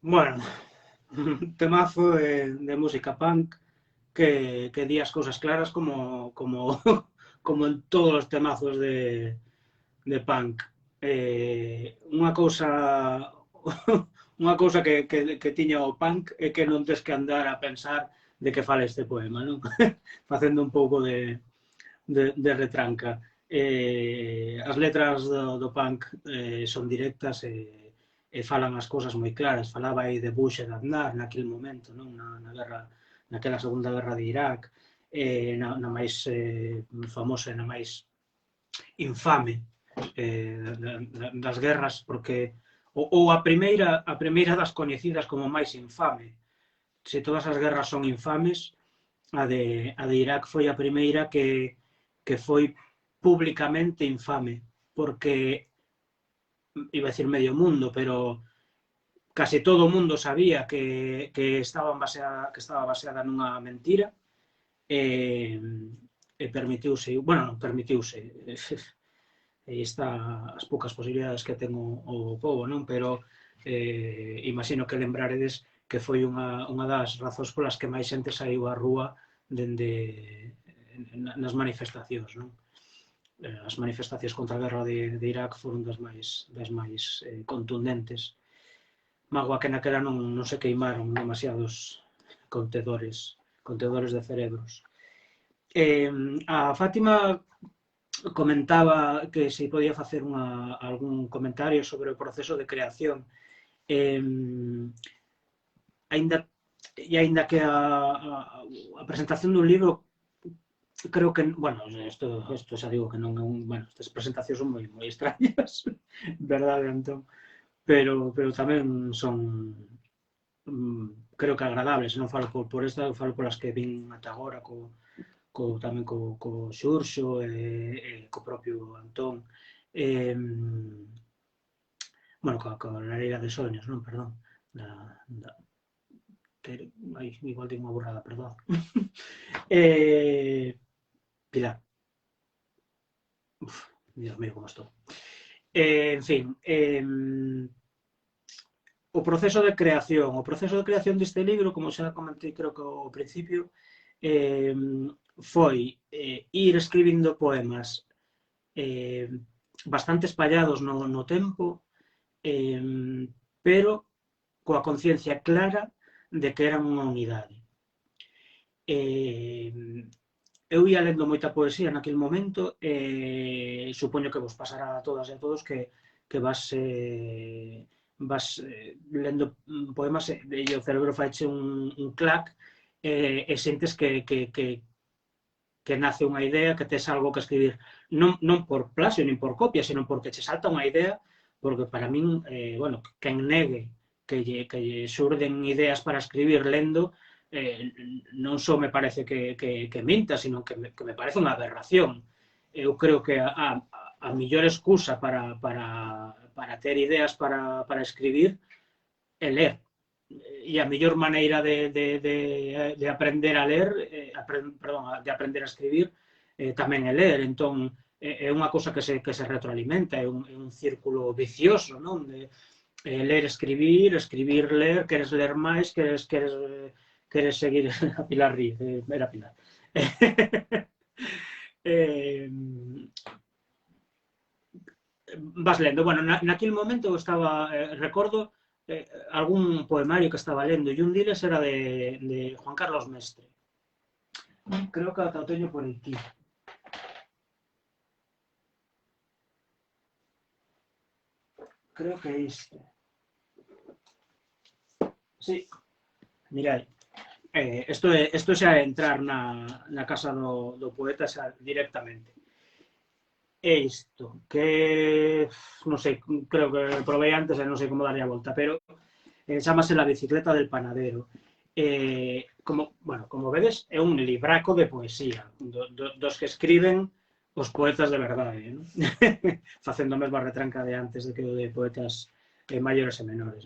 A: Bueno, un temazo de música punk que di as cousas claras como en todos os temazos de punk. Unha cousa que tiña o punk é que non tes que andar a pensar de que fala este poema, non? Facendo un pouco de retranca. As letras do punk son directas e falan as cousas moi claras. Falaba aí de Bush e de Aznar naquele momento, non? Naquela segunda guerra de Irak, na máis famosa e na máis infame das guerras, porque ou a primeira das coñecidas como máis infame. Se todas as guerras son infames, a de Irak foi a primeira que foi públicamente infame, porque, iba a decir medio mundo, pero case todo o mundo sabía que estaba baseada nunha mentira, e permitiuse, bueno, non permitiuse, aí está as poucas posibilidades que ten o pobo, non? Pero imagino que lembraredes que foi unha das razóns polas que máis xente saiu á rúa nas manifestacións, non? As manifestacións contra a guerra de Irak foron das máis contundentes. Mágoa que naquela non se queimaron demasiados contedores de cerebros. A Fátima comentaba que se podía facer algún comentario sobre o proceso de creación. Aínda que a presentación dun libro, creo que, bueno, isto xa digo que non é bueno, estas presentacións son moi extrañas, verdade, Antón? Pero tamén son, creo que agradables. Non falo por esta, falo polas que vin ata agora tamén co Xurxo e co propio Antón. Bueno, coa Lareira de Soños, non? Perdón. Igual digo unha burrada, perdón. Pilar. Dios mío, como estou. En fin, o proceso de creación deste libro, como xa comentei creo que ao principio, foi ir escribindo poemas bastante espallados no tempo, pero coa conciencia clara de que eran unha unidade. Eu ia lendo moita poesía naquele momento e supoño que vos pasará a todas e a todos que vas lendo poemas e o cerebro faiche un clac e sentes que nace unha idea, que tes algo que escribir, non por plagio nin por copia, senón porque che salta unha idea, porque para min, bueno, quen negue que lle xurden ideas para escribir lendo, non só me parece que minta, sino que me parece unha aberración. Eu creo que a mellor excusa para ter ideas para escribir é ler. E a mellor maneira de aprender a ler, de aprender a escribir, tamén é ler. Entón, é unha cousa que se retroalimenta, é un círculo vicioso, non? De ler, escribir, ler, queres ler máis, queres seguir a Pilar Ríos, era Pilar. Vas lendo. Bueno, naquele momento estaba, recordo, algún poemario que estaba lendo, e un diles era de Juan Carlos Mestre. Creo que ata o teño por aquí. Creo que é este. Sí, mirad. Isto xa é entrar na casa do poeta xa directamente. É isto, que non sei, creo que probei antes e non sei como darlle a volta, pero chamase La bicicleta del panadero. Como vedes, é un libraco de poesía, dos que escriben os poetas de verdade, facendo a mesma retranca de antes de que o de poetas maiores e menores.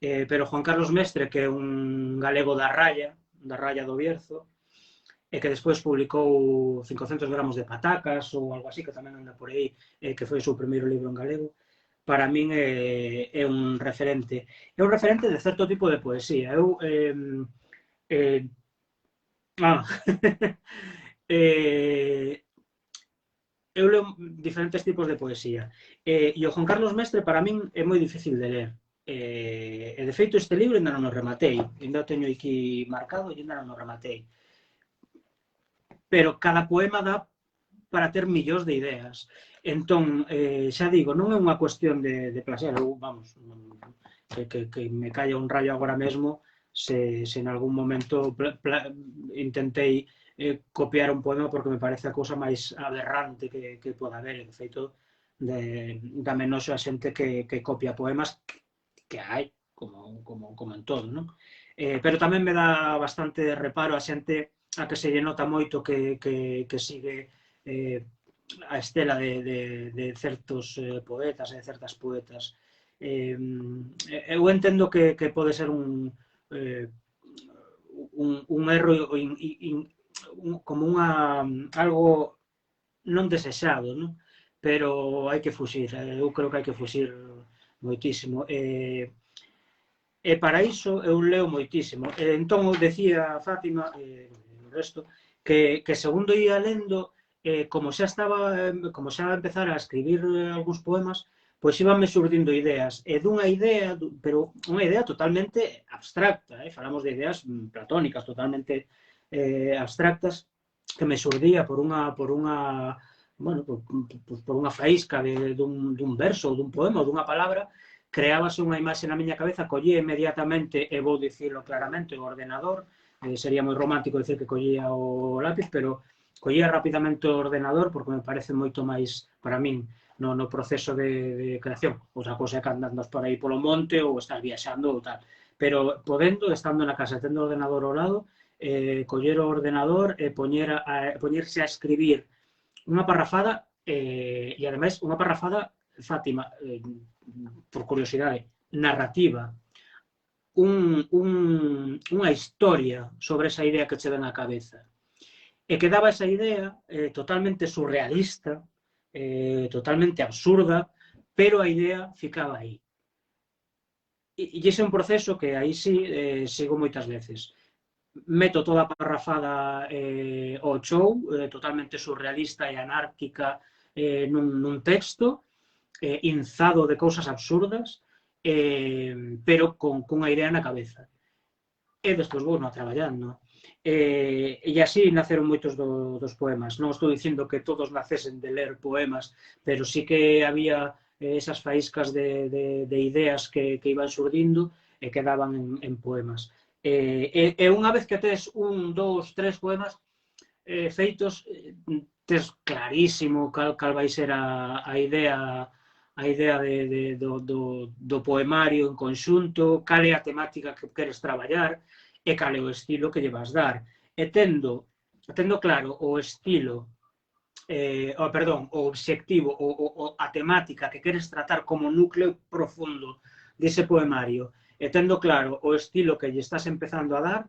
A: Pero Juan Carlos Mestre, que é un galego da Ralla do Bierzo, e que despois publicou 500 gramos de patacas ou algo así, que tamén anda por aí, que foi o seu primeiro libro en galego. para min é un referente. É un referente de certo tipo de poesía. Eu eu leo diferentes tipos de poesía. E o Juan Carlos Mestre para min é moi difícil de ler. E de feito este libro ainda non o rematei. Ainda o teño aquí marcado e ainda non o rematei. Pero cada poema dá para ter millóns de ideas. Entón, xa digo, non é unha cuestión de placer. Eu, vamos, que me caia un rayo agora mesmo se en algún momento intentei copiar un poema porque me parece a cousa máis aberrante que poda haber. De feito, dame noxo a xente que copia poemas que hai, como en todo, non? Pero tamén me dá bastante reparo a xente a que se lle nota moito que sigue a estela de certos poetas e de certas poetas. Eu entendo que pode ser un erro como algo non desexado, non? Pero hai que fuxir, eu creo que hai que fuxir moitísimo. E para iso eu leo moitísimo. Entón, eu decía a Fátima, o resto, que segundo ia lendo, como xa empezara a escribir algúns poemas, pois íbanme surdindo ideas. E dunha idea, pero unha idea totalmente abstracta, falamos de ideas platónicas, totalmente abstractas, que me surdía por unha faísca dun verso, ou dun poema, ou dunha palabra, creábase unha imaxe na miña cabeza, collía inmediatamente, e vou dicirlo claramente, o ordenador, sería moi romántico dicir que collía o lápiz, pero collía rapidamente o ordenador porque me parece moito máis, para min, no proceso de creación. Outra cousa é que andas por aí polo monte ou estás viaxando ou tal. Pero podendo, estando na casa, tendo o ordenador ao lado, coller o ordenador e poñerse a escribir unha parrafada, e ademais unha parrafada, Fátima, por curiosidade, narrativa, unha historia sobre esa idea que che ven á cabeza. E que daba esa idea totalmente surrealista, totalmente absurda, pero a idea ficaba aí. E ese é un proceso que aí sí sigo moitas veces. Meto toda a parrafada ao show, totalmente surrealista e anárquica nun texto, inzado de cousas absurdas, pero cunha idea na cabeza. E despois vou traballando. E así naceron moitos dos poemas. Non estou dicindo que todos nacesen de ler poemas, pero sí que había esas faíscas de ideas que iban surdindo e que daban en poemas. E unha vez que tes 1, 2, 3 poemas feitos, tes clarísimo cal vai ser a idea do poemario en conxunto, cal é a temática que queres traballar e cal é o estilo que lle vas dar. E tendo claro o estilo, o obxectivo, a temática que queres tratar como núcleo profundo dese poemario, e tendo claro o estilo que lle estás empezando a dar,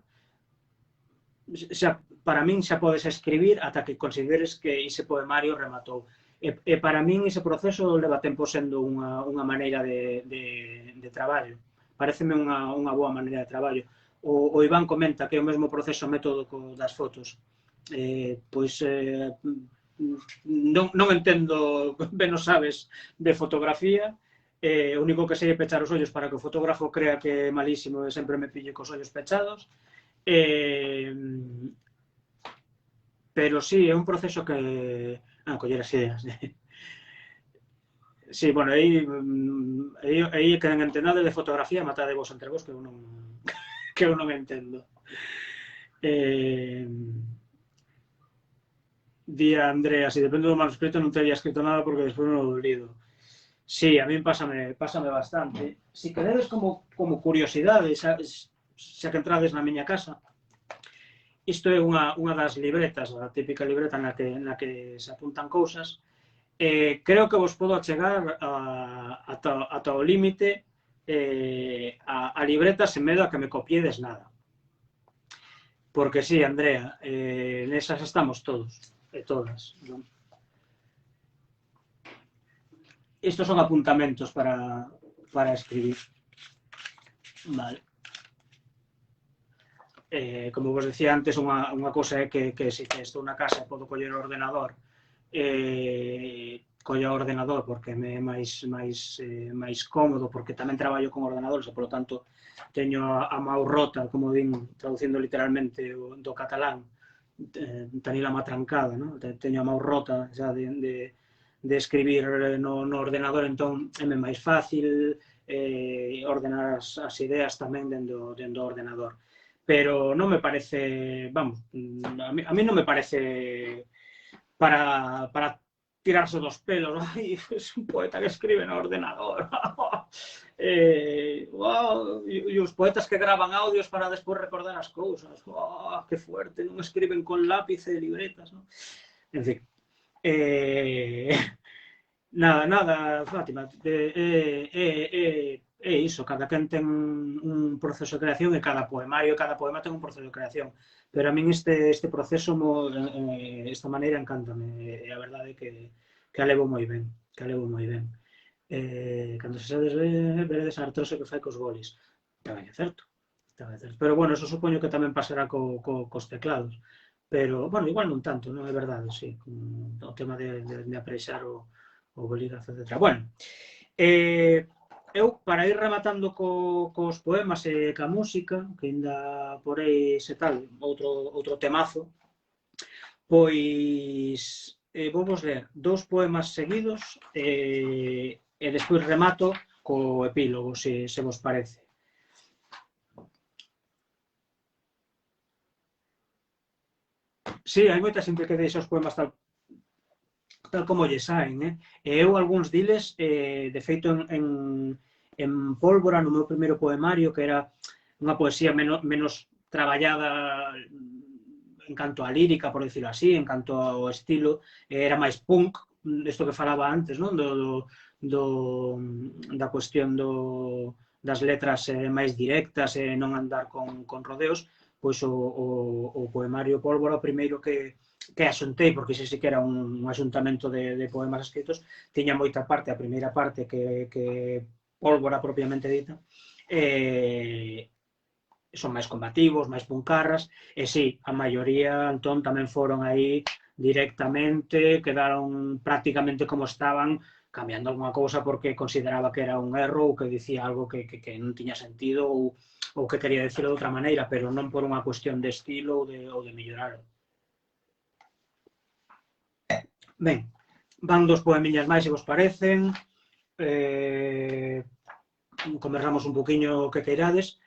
A: para min xa podes escribir ata que consideres que ese poemario rematou. E para min ese proceso leva tempo sendo unha maneira de traballo. Pareceme unha boa maneira de traballo. O Iván comenta que é o mesmo proceso método das fotos. Pois non entendo, ben o sabes, de fotografía. O único que sei é pechar os ollos para que o fotógrafo crea que é malísimo e sempre me pille cos ollos pechados. Pero sí, é un proceso que... coller as ideas. Sí, bueno, aí que non entendade de fotografía, matade vos entre vos, que eu non entendo. Di a Andrea, se depende do manuscrito non te había escrito nada porque despois non o lido. Sí, a min pásame bastante. Si queredes como curiosidade, xa que entrades na miña casa, isto é unha das libretas, a típica libreta na que se apuntan cousas. Creo que vos podo achegar ata o límite a libreta sen medo a que me copiedes nada. Porque sí, Andrea, nesas estamos todos e todas. estos son apuntamentos para escribir. Vale. Como vos decía antes, unha cousa é que se estou na casa e podo coller o ordenador, collo o ordenador porque me é máis cómodo, porque tamén traballo con ordenadores e, polo tanto, teño a mau rota, como din, traducindo literalmente do catalán, tenila matrancada, ¿no? Teño a mau rota xa de escribir no ordenador, entón é máis fácil ordenar as ideas tamén dentro do ordenador. Pero non me parece, vamos, a mí non me parece para tirarse dos pelos. Ai, es un poeta que escribe no ordenador. E os poetas que graban audios para despois recordar as cousas. Que fuerte, non escriben con lápiz e libretas, non? En fin. Nada, Fátima. É iso, cada quen ten un proceso de creación e cada poemario e cada poema ten un proceso de creación. Pero a min este proceso, esta maneira, encántame. E a verdade é que a levo moi ben. Cando se sabedes veredes a artrose que fai cos bolis. Tamén é certo. Pero, bueno, eso supoño que tamén pasará cos teclados. Pero, bueno, igual non tanto, non é verdade, sí. O tema de aprexar o bolígrafo, etc. Bueno, eu, para ir rematando cos poemas e ca música, que ainda por aí se tal, outro temazo, pois vou vos ler 2 poemas seguidos e despois remato co epílogo, se vos parece. Sí, hai moita xente que deixa os poemas tal como lle saen, e eu algúns diles, de feito, en Pólvora, no meu primeiro poemario, que era unha poesía menos traballada en canto a lírica, por dicirlo así, en canto ao estilo, era máis punk, isto que falaba antes, non? Da cuestión das letras máis directas e non andar con rodeos, pois o poemario Pólvora, o primeiro que axuntei, porque ese sí que era un axuntamento de poemas escritos, tiña moita parte, a primeira parte que Pólvora propiamente dita, son máis combativos, máis puncarras, e sí, a maioría, Antón, tamén foron aí directamente, quedaron prácticamente como estaban, cambiando alguna cousa porque consideraba que era un erro ou que dicía algo que non tiña sentido ou que quería dicirlo de outra maneira, pero non por unha cuestión de estilo ou de melloralo. Ben, van 2 poemillas máis, se vos parecen. Conversamos un poquinho o que queirades,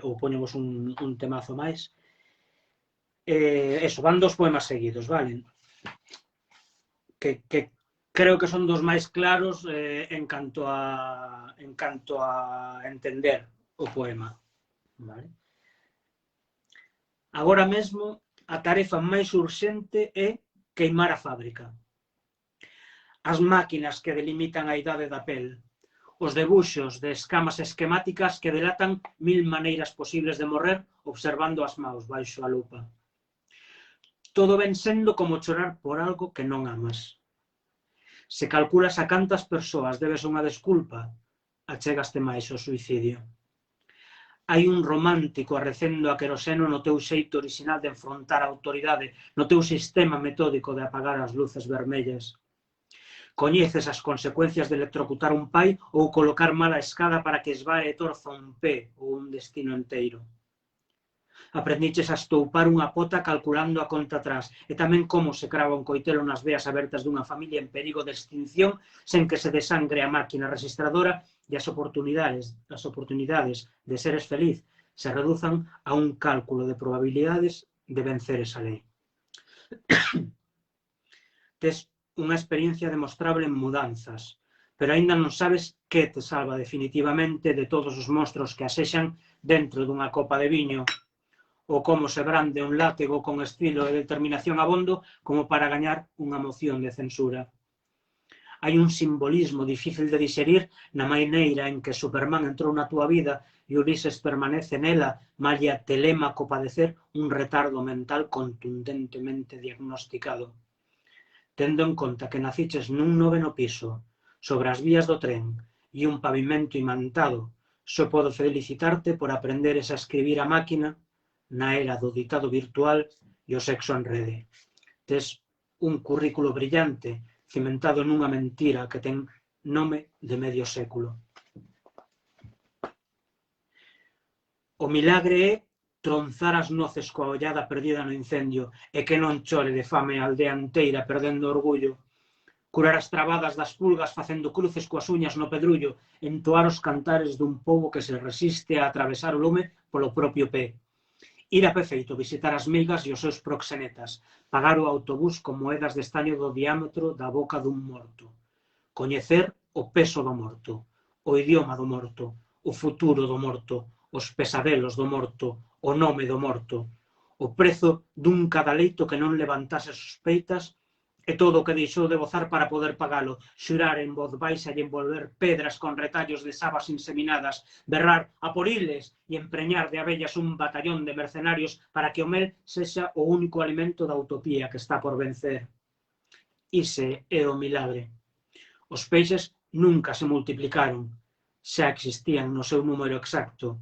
A: ou poñemos un temazo máis. Eso, van 2 poemas seguidos, vale? Que creo que son dos máis claros en canto a entender o poema, vale? Agora mesmo, a tarefa máis urxente é queimar a fábrica. As máquinas que delimitan a idade da pel, os debuxos de escamas esquemáticas que delatan 1000 maneiras posibles de morrer observando as maus baixo a lupa. Todo ven sendo como chorar por algo que non amas. Se calculas a cantas persoas debes unha desculpa, achegaste máis ao suicidio. Hai un romántico arrecendo a queroseno no teu xeito orixinal de enfrontar a autoridade, no teu sistema metódico de apagar as luces vermellas. Coñeces as consecuencias de electrocutar un pai ou colocar mal a escada para que esvae e torza un pé ou un destino enteiro. Aprendiches a estoupar unha pota calculando a conta atrás e tamén como se crava un coitelo nas veas abertas dunha familia en perigo de extinción sen que se desangre a máquina registradora e as oportunidades de seres feliz se reduzan a un cálculo de probabilidades de vencer esa lei. Tes unha experiencia demostrable en mudanzas, pero aínda non sabes que te salva definitivamente de todos os monstros que asexan dentro dunha copa de viño ou como se brande un látego con estilo e determinación abondo como para gañar unha moción de censura. Hai un simbolismo difícil de digerir na maneira en que Superman entrou na túa vida e Ulises permanece nela, malia Telémaco padecer un retardo mental contundentemente diagnosticado. Tendo en conta que naciches nun 9º piso, sobre as vías do tren e un pavimento imantado, só podo felicitarte por aprenderes a escribir a máquina na era do ditado virtual e o sexo en rede. Tes un currículo brillante cimentado nunha mentira que ten nome de medio século. O milagre é tronzar as noces coa ollada perdida no incendio e que non chore de fame a aldea inteira perdendo orgullo, curar as trabadas das pulgas facendo cruces coas uñas no pedrullo, entoar os cantares dun pobo que se resiste a atravesar o lume polo propio pé, ir a pé feito, visitar as meigas e os seus proxenetas, pagar o autobús con moedas de estaño do diámetro da boca dun morto, coñecer o peso do morto, o idioma do morto, o futuro do morto, os pesadelos do morto, o nome do morto, o prezo dun cadaleito que non levantase sospeitas e todo o que deixou de gozar para poder pagalo, xurar en voz baixa e envolver pedras con retallos de sabas inseminadas, berrar a poriles e empreñar de abellas un batallón de mercenarios para que o mel sexa o único alimento da utopía que está por vencer. Ise é o milagre. Os peixes nunca se multiplicaron, xa existían no seu número exacto.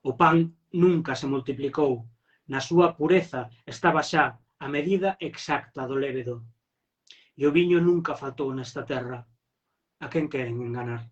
A: O pan nunca se multiplicou, na súa pureza estaba xa a medida exacta do lévedo. E o viño nunca faltou nesta terra. A quen queren enganar?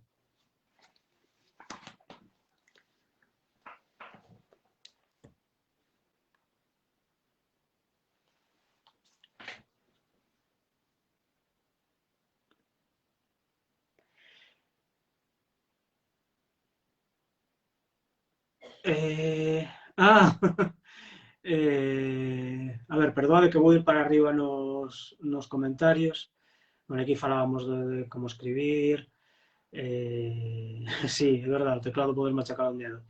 A: A ver, perdoade que vou ir para arriba nos comentarios. Bueno, aquí falábamos de como escribir. Sí, é verdade, o teclado poder machacar un dedo.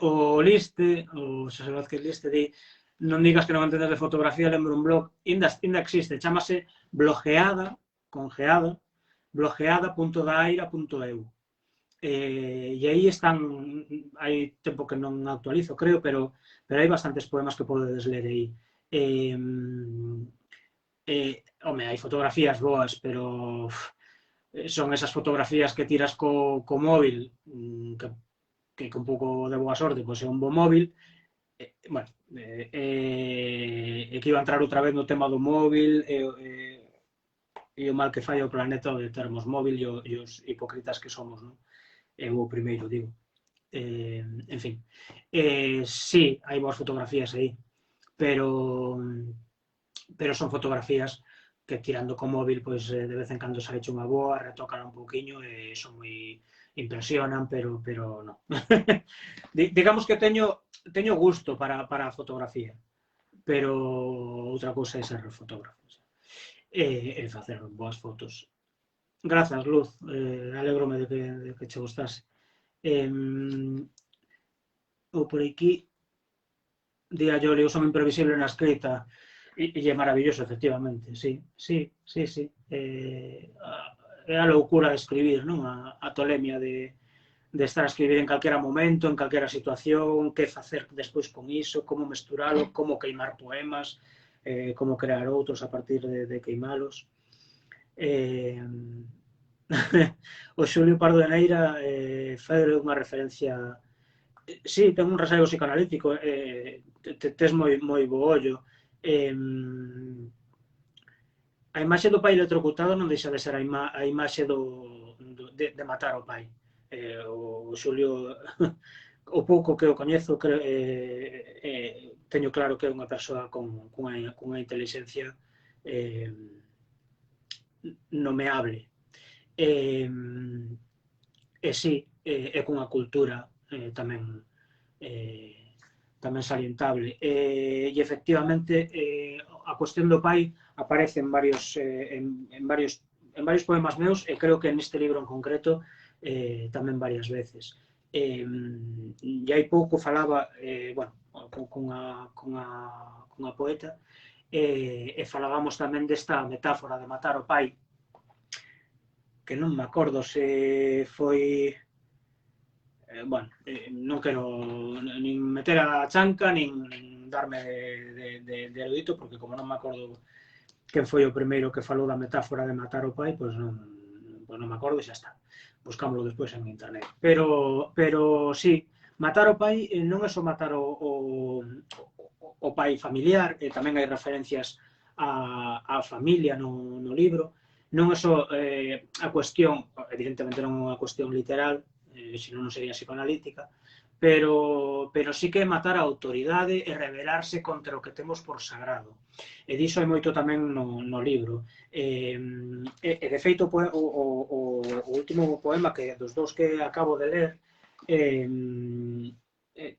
A: O Liste, o Xosé Vázquez Liste, di non digas que non entendes de fotografía, lembro un blog, ainda existe, chamase blogeada, congeada, blogeada.daira.eu. E aí están, hai tempo que non actualizo, creo, pero hai bastantes poemas que podedes ler aí. Home, hai fotografías boas, pero son esas fotografías que tiras co móvil, que un pouco de boa sorte, pois é un bo móvil. Bueno, que iba a entrar outra vez no tema do móvil e o mal que fai o planeta de termos móvil e os hipócritas que somos, non? É o primeiro, digo. En fin. Sí, hai boas fotografías aí, pero son fotografías que tirando co móvil, pois de vez en cando se ha hecho unha boa, retocan un pouquiño e son moi impresionan, pero non. Digamos que teño gusto para a fotografía, pero outra cousa é ser fotógrafo e facer boas fotos. Grazas, Luz, alégrome de que che gustase. Ou por aquí, di a Yoli, eu son imprevisible na escrita, e é maravilloso, efectivamente, sí. É a loucura de escribir, non? A tolemia de estar a escribir en calquera momento, en calquera situación, que facer despois con iso, como mesturalo, como queimar poemas, como crear outros a partir de queimalos. O Xulio Pardo de Neira fai unha referencia. Sí, ten un rasaigo psicoanalítico, tes moi bo ollo. A imaxe do pai electrocutado non deixa de ser a imaxe de matar o pai. O Xulio, o pouco que o coñezo, teño claro que é unha persoa cunha inteligencia nomeable. E sí, é cunha cultura tamén salientable. E efectivamente a cuestión do pai aparece en varios poemas meus e creo que neste libro en concreto tamén varias veces. E hai pouco falaba cunha poeta e falábamos tamén desta metáfora de matar o pai, que non me acordo se foi... non quero nin meter a chanca nin darme de erudito, porque como non me acordo quen foi o primeiro que falou da metáfora de matar o pai, pois non me acordo e xa está. Buscámoslo despois en internet. Pero sí, matar o pai non é só matar o pai familiar, tamén hai referencias á familia no libro. Non é só a cuestión, evidentemente non é unha cuestión literal, senón non sería psicoanalítica, pero sí que é matar a autoridade e rebelarse contra o que temos por sagrado. E diso hai moito tamén no libro. E de feito, o último poema dos dous que acabo de ler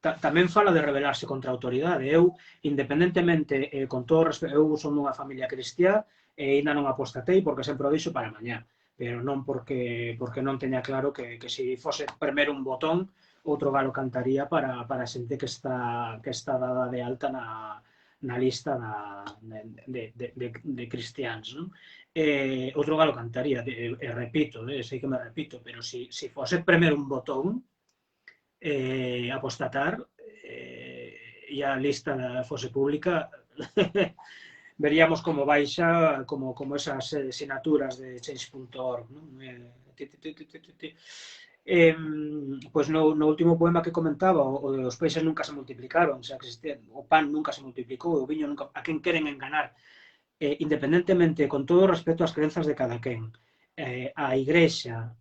A: tamén fala de rebelarse contra a autoridade. Eu, independentemente, con todo respeto, eu son dunha familia cristiá e ainda non apostatei porque sempre o dixo para mañá, pero non porque non teña claro que se fose primeiro un botón, outro galo cantaría para a xente que está dada de alta na lista de cristiáns, non? Outro galo cantaría, repito, sei que me repito, pero se fose primeiro un botón, apostatar, e a lista fose pública, veríamos como baixa, como esas sinaturas de change.org, non? Pois no último poema que comentaba, os peixes nunca se multiplicaron, o pan nunca se multiplicou, o viño nunca, a quen queren enganar, independentemente, con todo o respeto ás crenzas de cada quen, a igrexa,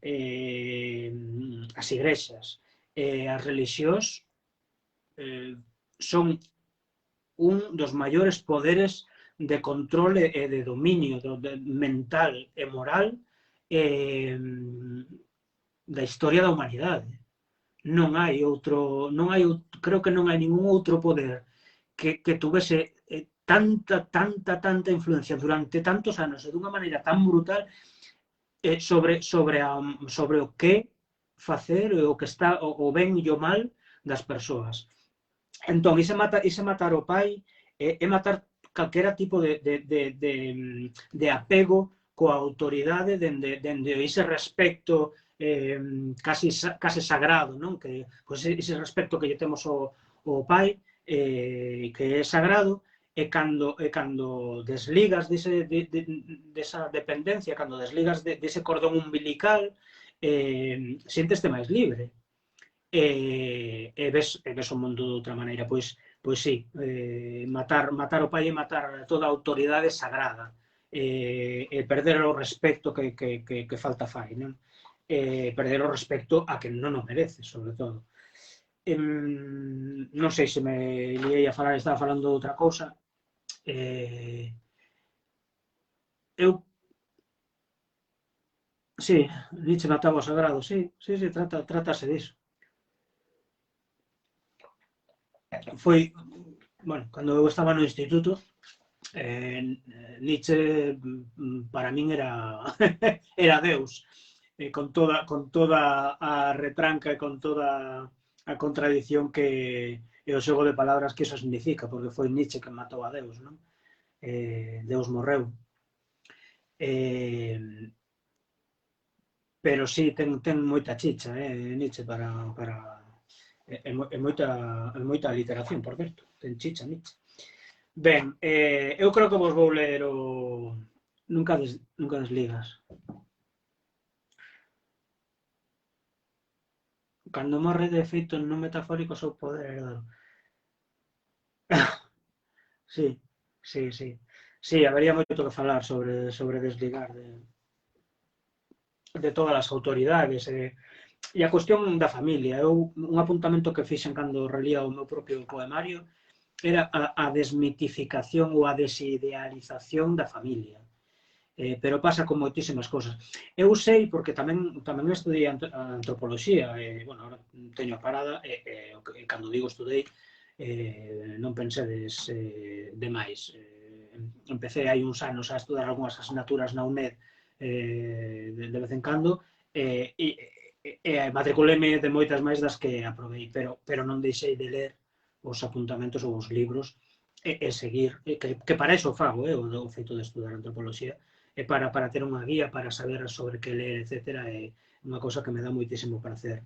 A: as igrexas, as relixións son un dos maiores poderes de control e de dominio mental e moral da historia da humanidade. Non hai outro, creo que non hai ningún outro poder que tuvese tanta influencia durante tantos anos e dunha maneira tan brutal sobre o que facer e o que está o ben e o mal das persoas. Entón, ese matar o pai é matar calquera tipo de apego coa autoridade dende ese respecto case sagrado, non? Ese respecto que lle temos ao pai, que é sagrado, e cando desligas desa dependencia, cando desligas dese cordón umbilical, siénteste máis libre. E ves o mundo de outra maneira. Pois sí, matar o pai e matar toda a autoridade sagrada, e perder o respecto que falta fai, non? Perder o respecto a quen non o merece, sobre todo. Non sei se me liei a falar, estaba falando de outra cousa. Sí, Nietzsche mataba o sagrado, sí, trátase diso. Foi, bueno, cando eu estaba no instituto, Nietzsche para min era Deus, con toda a retranca e con toda a contradición e o xogo de palabras que iso significa, porque foi Nietzsche que matou a Deus, non? Deus morreu. Pero sí, ten moita chicha, Nietzsche é moita literación, por certo, ten chicha Nietzsche. Ben, eu creo que vos vou ler o Nunca desligas. Cando morre de feito non metafórico o seu poder herdado. Sí. Sí, habería moito que falar sobre desligar de todas as autoridades e a cuestión da familia. Un apuntamento que fixen cando relía o meu propio poemario era a desmitificación ou a desidealización da familia. Pero pasa con moitísimas cousas. Eu sei, porque tamén estudei antropoloxía, bueno, agora teño a parada, e cando digo estudei, non pensedes demais. Empecé hai uns anos a estudar algunhas asignaturas na UNED de vez en cando, e matriculeme de moitas máis das que aprobei, pero non deixei de ler os apuntamentos ou os libros e seguir, que para iso fago, o feito de estudar antropoloxía, e para ter unha guía, para saber sobre que ler, etc. É unha cousa que me dá moitísimo prazer.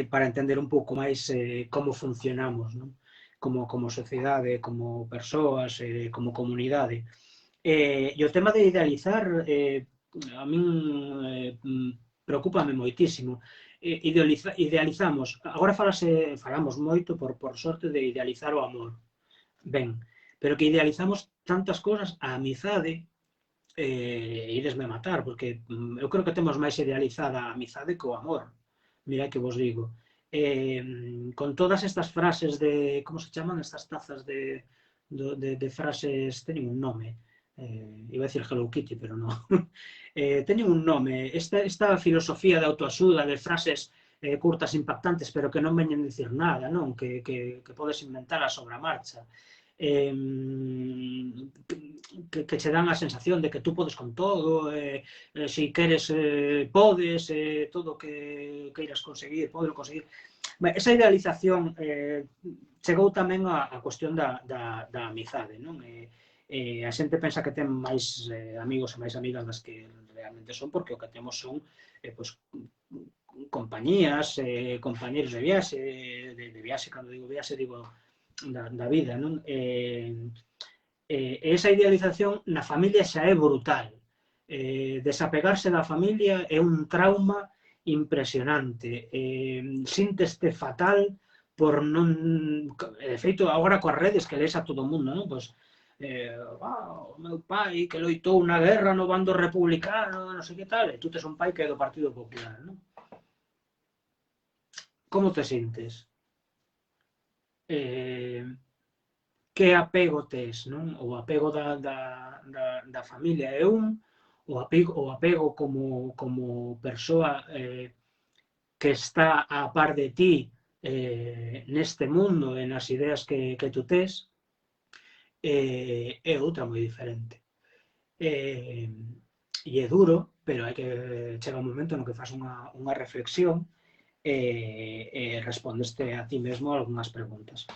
A: Para entender un pouco máis como funcionamos, non? Como sociedade, como persoas, como comunidade. E o tema de idealizar a min preocúpame moitísimo. Idealizamos, agora falamos moito por sorte de idealizar o amor, ben, pero que idealizamos tantas cousas, a amizade, idesme matar, porque eu creo que temos máis idealizada a amizade que o amor, mira que vos digo. Con todas estas frases de, como se chaman estas tazas de frases, teñen un nome, iba a decir Hello Kitty, pero non. Teñen un nome, esta filosofía de autoaxuda, de frases curtas impactantes, pero que non veñen dicir nada, non? Que podes inventar a sobre a marcha. Que che dan a sensación de que tú podes con todo, se queres podes, todo o que queiras conseguir, podes conseguir. Esa idealización chegou tamén a cuestión da amizade, non? A xente pensa que ten máis amigos e máis amigas das que realmente son, porque o que temos son compañías, compañeros de viaxe, cando digo viaxe, digo da vida, non? Esa idealización na familia xa é brutal. Desapegarse da familia é un trauma impresionante. Sínteste fatal por non... De feito, agora coas redes que lees a todo o mundo, non? Pois, o meu pai que loitou na guerra no bando republicano, non sei que tal, e tú tes un pai que é do Partido Popular, non? Como te sintes? Que apego tes, non? O apego da familia é un, o apego como persoa que está a par de ti neste mundo e nas ideas que tú tes, é outra moi diferente. E é duro, pero hai que chega un momento no que faz unha reflexión e respondeste a ti mesmo algunhas preguntas.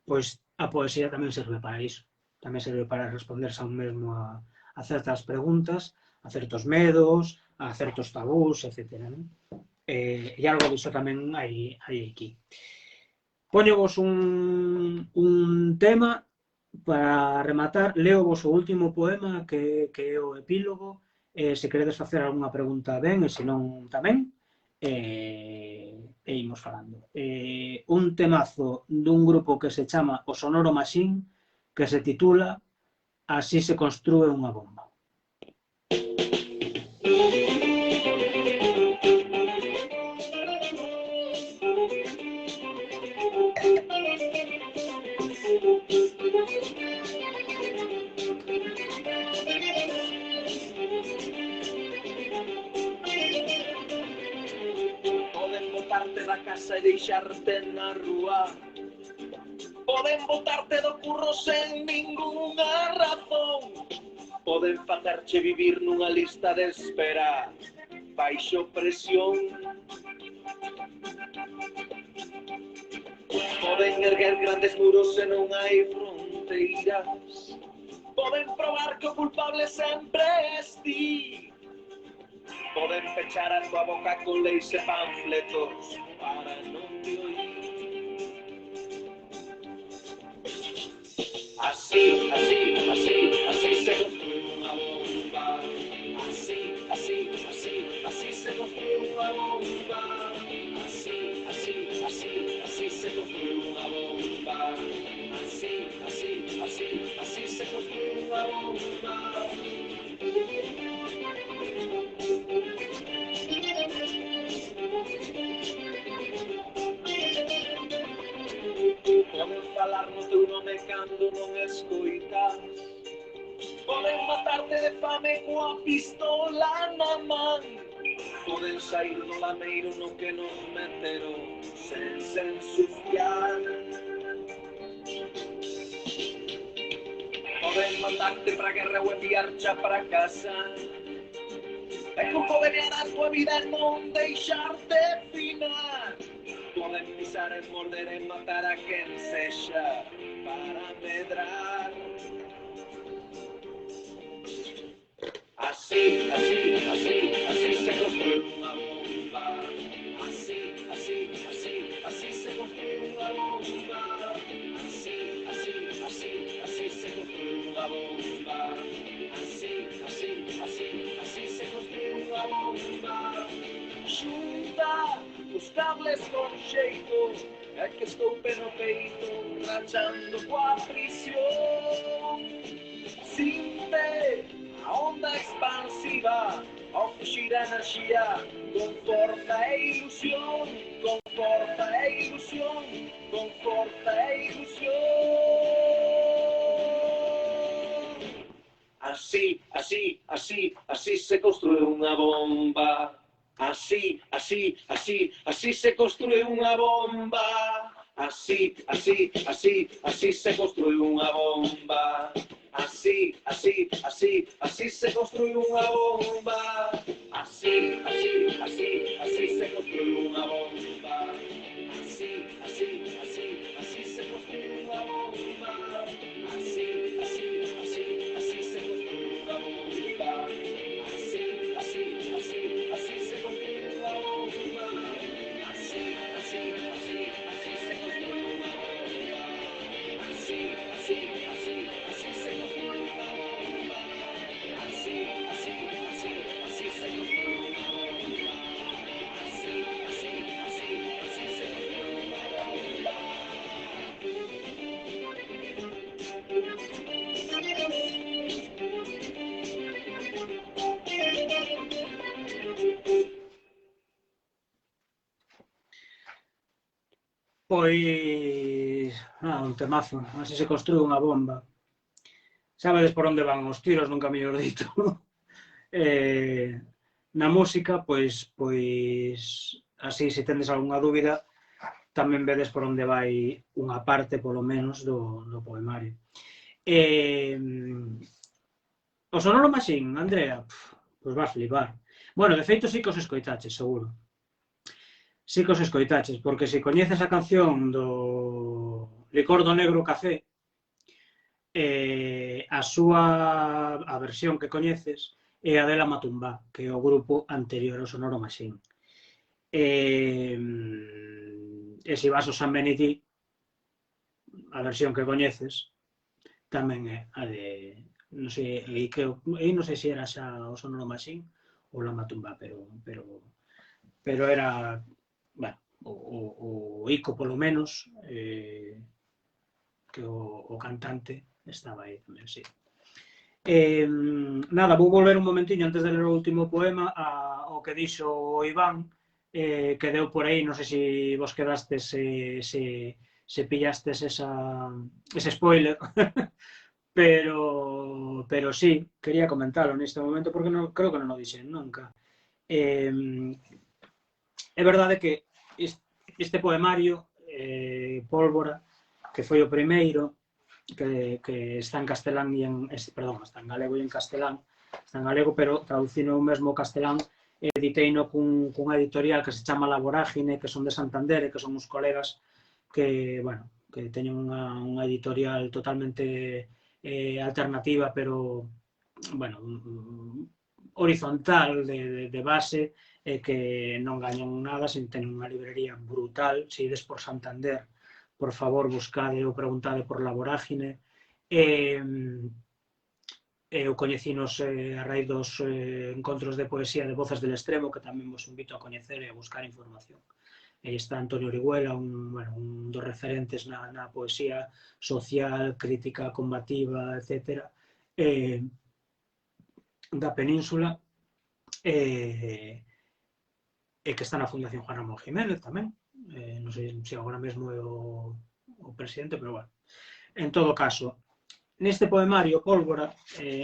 A: Pois a poesía tamén serve para iso. Tamén serve para responderse a un mesmo a certas preguntas, a certos medos, a certos tabús, etc. E algo diso tamén hai aquí. Póñovos un tema para rematar. Leo vos o último poema que é o epílogo. Se queredes facer algunha pregunta ben, e se non tamén. E imos falando. Un temazo dun grupo que se chama O Sonoro Machine, que se titula Así se construe unha bomba.
D: Da casa e deixarte na rúa, poden botarte do curro sen ningunha razón, poden facerche vivir nunha lista de espera baixo presión, poden erguer grandes muros e non hai fronteiras, poden probar que o culpable sempre es ti, poden pechar a tua boca con leis e panfletos para non te oír. Así se construye unha bomba. Así se construye unha bomba. Así se construye unha bomba. Así se construye unha bomba. Poden falar no teu nome cando non escoitas, poden matarte de fame coa pistola na man, poden sair do lameiro no que nos meteron sen ensuciar, poden mandarte pra guerra ou enviarcha pra casa, e con poder a tua vida non deixarte finar. Poden pisar e morder e matar a quen sexa para medrar. Así se construye unha bomba. Así se construye unha bomba. Así se construye unha bomba. ves con xeito, é que estou pé no peito, rachando coa prisión. Sinte a onda expansiva, ao fuxir a enerxía, con forza e ilusión, con forza e ilusión, con forza e ilusión. Así, así, así, así se construe unha bomba. Así, así, así, así se construe unha bomba. Así, así, así, así se construe unha bomba. Así, así, así, así se construye unha bomba. Así, así, así, así se construye unha bomba. Así, así, así, así se construye unha bomba. Así, así, así, así se construye unha bomba. Así, así, así, así se construye unha bomba. Así, así, así, así se construye unha bomba. Así, así, así, así se construye una bomba. Así, así, así, así se construye una bomba. Así, así, así, así se construye una bomba.
A: Pois, un temazo, así se construe unha bomba. Sabedes por onde van os tiros, nunca mellor dito. Na música, pois así, se tendes algunha dúbida, tamén vedes por onde vai unha parte, polo menos, do poemario. O Sonoro Machine, Andrea, pois vas flipar. Bueno, de feito, sí que os escoitaches, seguro. Sí que os escoitaches, porque se coñeces a canción do Licor do Negro Café, a versión que coñeces é a de La Matumbá, que é o grupo anterior ao Sonoro Machine. E se vas ao San Benití, a versión que coñeces tamén é a de, non sei, non sei se era xa o Sonoro Machine ou La Matumbá, pero era, bueno, o Ico polo menos, que o cantante estaba aí tamén, sí. Nada, vou volver un momentiño antes de ler o último poema ao que dixo o Iván, que deu por aí, non sei se vos quedastes, se pillastes ese spoiler, pero sí, quería comentarlo neste momento porque creo que non o dixen nunca. É verdade que este poemario, Pólvora, que foi o primeiro, que está en castelán e está en galego e en castelán, está en galego, pero traducino mesmo o castelán, editeino cunha editorial que se chama La Vorágine, que son de Santander, que son uns colegas que, bueno, que teñen unha editorial totalmente alternativa, pero, bueno, horizontal, de base, que non gañan nada, sen tener unha librería brutal. Se ides por Santander, por favor, buscade ou preguntade por La Vorágine. Eu coñecinos a raíz dos encontros de poesía de Voces del Extremo, que tamén vos invito a coñecer e a buscar información. Aí está Antonio Orihuela, un dos referentes na poesía social, crítica, combativa, etc., da península, e que está na Fundación Juan Ramón Jiménez tamén. Non sei se agora mesmo é o presidente, pero bueno. En todo caso, neste poemario, Pólvora,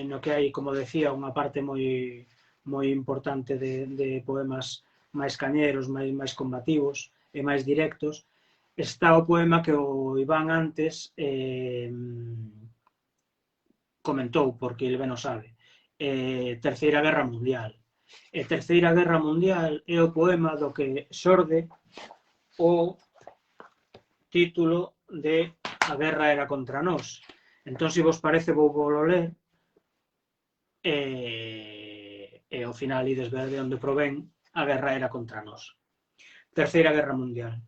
A: no que hai, como decía, unha parte moi importante de poemas máis cañeros, máis combativos e máis directos, está o poema que o Iván antes comentou, porque ele ben o sabe, Terceira Guerra Mundial. Terceira Guerra Mundial é o poema do que xorde o título de A guerra era contra nós. Entón, se vos parece, vou volo ler, e ao final ides ver de onde provén A guerra era contra nós. Terceira Guerra Mundial.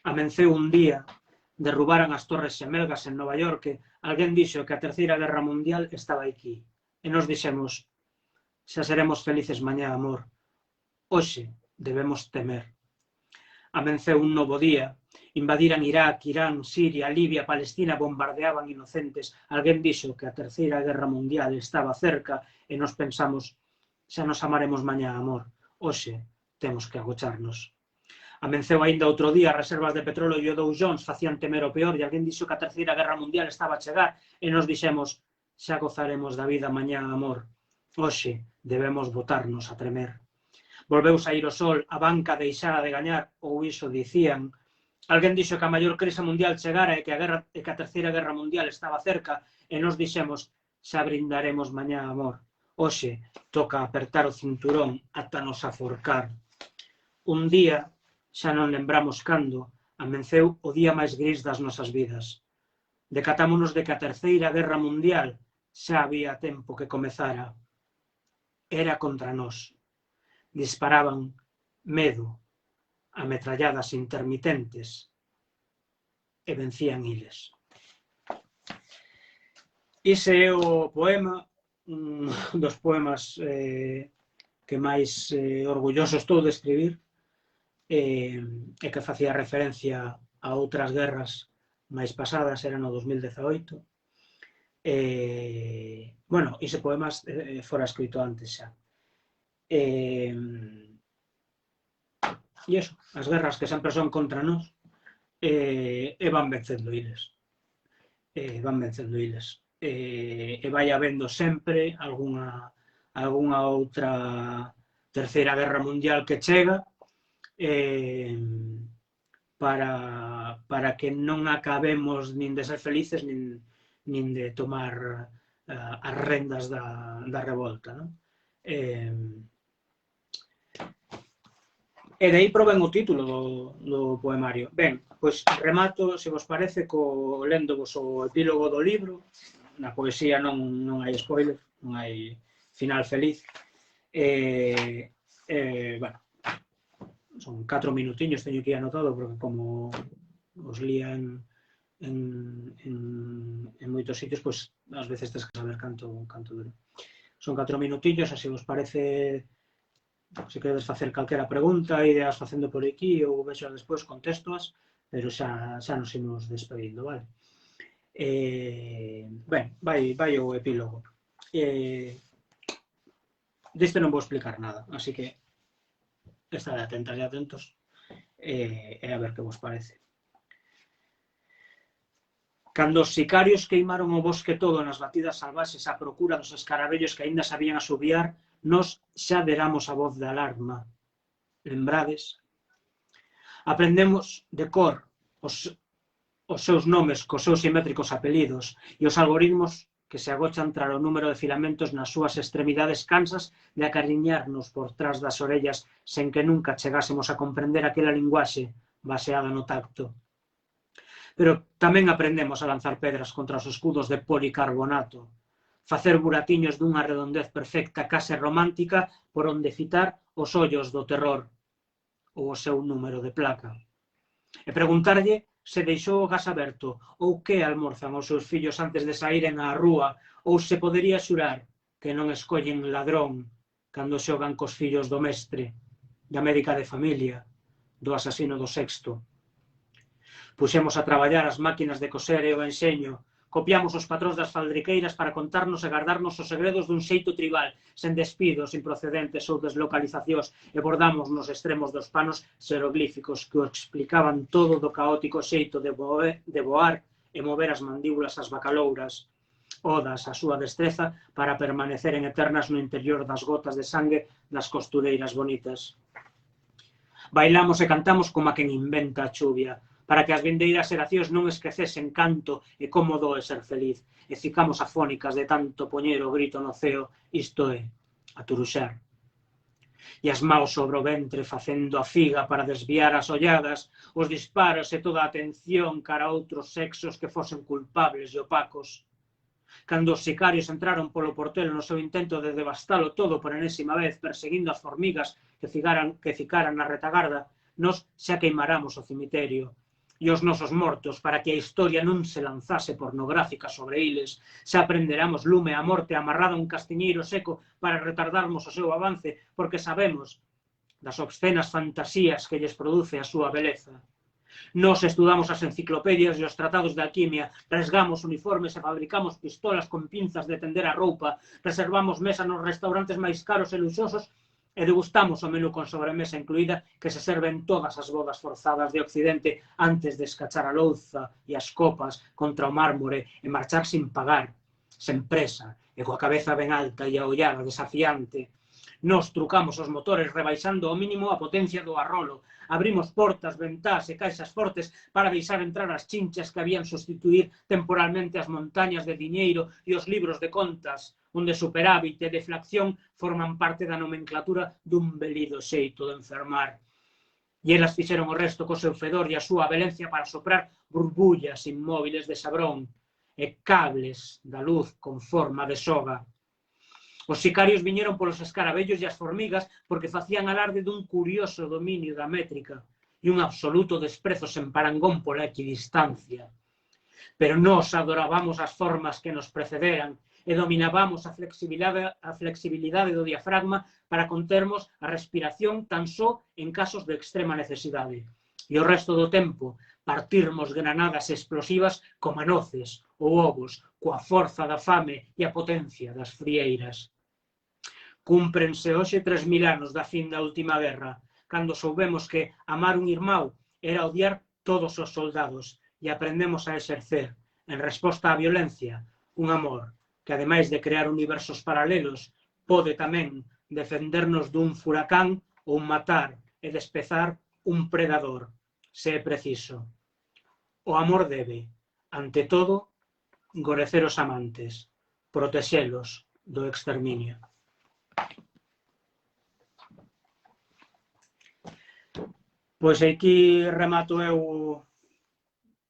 A: Amenceu un día, derrubaran as torres xemelgas en Nova York, alguén dixo que a Terceira Guerra Mundial estaba aquí. E nos dixemos, xa seremos felices mañá, amor. Hoxe debemos temer. Amenceu un novo día. Invadiran Irak, Irán, Siria, Libia, Palestina, bombardeaban inocentes. Alguén dixo que a Terceira Guerra Mundial estaba cerca e nos pensamos, xa nos amaremos mañá, amor. Hoxe temos que agocharnos. Amenceu aínda outro día, as reservas de petróleo e o Dow Jones facían temer o peor e alguén dixo que a Terceira Guerra Mundial estaba a chegar e nos dixemos, xa gozaremos da vida mañá, amor. Hoxe debemos botarnos a tremer. Volveu saír o sol, a banca deixara de gañar, ou iso dicían. Alguén dixo que a maior crise mundial chegara e que a Terceira Guerra Mundial estaba cerca e nos dixemos, xa brindaremos mañá, amor. Hoxe toca apertar o cinturón ata nos aforcar. Un día, xa non lembramos cando, amenceu o día máis gris das nosas vidas. Decatámonos de que a Terceira Guerra Mundial xa había tempo que comezara. Era contra nós. Disparaban medo, ametralladas intermitentes e vencían iles. Ese é o poema, un dos poemas que máis orgulloso estou de escribir e que facía referencia a outras guerras máis pasadas, era no 2018. Bueno, ese poema fora escrito antes xa. E iso, as guerras que sempre son contra nós e van vencendo iles. Van vencendo iles. E vai habendo sempre algunha outra Terceira Guerra Mundial que chega para que non acabemos nin de ser felices nin de tomar as rendas da revolta, non? E de aí provén o título do poemario. Ben, pois remato, se vos parece, léndovos o epílogo do libro. Na poesía non hai spoiler, non hai final feliz. Bueno, son 4 minutiños, teño que ir anotado, porque como os lía en moitos sitios, pois ás veces tens que saber canto dura. Son 4 minutillos, así vos parece. Se queredes facer calquera pregunta, ideas facendo por aquí, ou vexo despois, contestoas, pero xa nos imos despedindo, vale? Ben, vai o epílogo. Deste non vou explicar nada, así que estade atentas e atentos e a ver que vos parece. Cando os sicarios queimaron o bosque todo nas batidas salvaxes á procura dos escarabellos que aínda sabían asubiar, nos xa deramos a voz de alarma. Lembrades? Aprendemos de cor os seus nomes cos seus simétricos apelidos e os algoritmos que se agochan tras o número de filamentos nas súas extremidades cansas de acariñarnos por trás das orellas sen que nunca chegásemos a comprender aquela linguaxe baseada no tacto. Pero tamén aprendemos a lanzar pedras contra os escudos de policarbonato, facer buratiños dunha redondez perfecta, case romántica, por onde citar os ollos do terror ou o seu número de placa. E preguntarlle se deixou o gas aberto ou que almorzan os seus fillos antes de saíren á rúa ou se podería xurar que non escollen ladrón cando xogan cos fillos do mestre, da médica de familia, do asasino do sexto. Puxemos a traballar as máquinas de coser e o enxeño, copiamos os patróns das faldriqueiras para contarnos e guardarnos os segredos dun xeito tribal, sen despidos, improcedentes ou deslocalizacións, e bordamos nos extremos dos panos xeroglíficos que o explicaban todo do caótico xeito de voar e mover as mandíbulas ás bacalouras, odas a súa destreza para permaneceren eternas no interior das gotas de sangue das costureiras bonitas. Bailamos e cantamos como a quen inventa a chuvia, para que as vindeiras xeracións non esquecesen canto e como doe ser feliz, e ficamos afónicas de tanto poñer o grito no ceo, isto é, aturuxar. E as maus sobre o ventre facendo a figa para desviar as olladas, os disparos e toda a atención cara a outros sexos que fosen culpables e opacos. Cando os sicarios entraron polo portelo no seu intento de devastalo todo por enésima vez, perseguindo as formigas que ficaran na retagarda, nos xa queimaramos o cemiterio e os nosos mortos para que a historia non se lanzase pornográfica sobre iles. Xa prenderamos lume a morte amarrada a un castiñeiro seco para retardarmos o seu avance, porque sabemos das obscenas fantasías que lles produce a súa beleza. Nos estudamos as enciclopedias e os tratados de alquimia, resgamos uniformes e fabricamos pistolas con pinzas de tender a roupa, reservamos mesa nos restaurantes máis caros e luxosos e degustamos o menú con sobremesa incluída que se serven todas as bodas forzadas de Occidente antes de escachar a louza e as copas contra o mármore e marchar sin pagar, sen presa e coa cabeza ben alta e a ollada desafiante. Nos trucamos os motores rebaixando ao mínimo a potencia do arrolo, abrimos portas, ventás e caixas fortes para deixar entrar as chinchas que habían sustituir temporalmente as montañas de diñeiro e os libros de contas, onde superávit e deflación forman parte da nomenclatura dun belido xeito de enfermar. E elas fixeron o resto co seu fedor e a súa velencia para soprar burbullas inmóviles de sabrón e cables da luz con forma de soga. Os sicarios viñeron polos escarabellos e as formigas porque facían alarde dun curioso dominio da métrica e un absoluto desprezo sen parangón pola equidistancia. Pero nós adorábamos as formas que nos precederan e dominábamos a flexibilidade do diafragma para contermos a respiración tan só en casos de extrema necesidade. E o resto do tempo partirmos granadas explosivas como noces ou ovos coa forza da fame e a potencia das frieiras. Cúmprense hoxe 3000 anos da fin da última guerra, cando soubemos que amar un irmão era odiar todos os soldados e aprendemos a exercer, en resposta á violencia, un amor que, ademais de crear universos paralelos, pode tamén defendernos dun furacán ou matar e despezar un predador, se é preciso. O amor debe, ante todo, gorecer os amantes, protexelos do exterminio. Pois aquí remato eu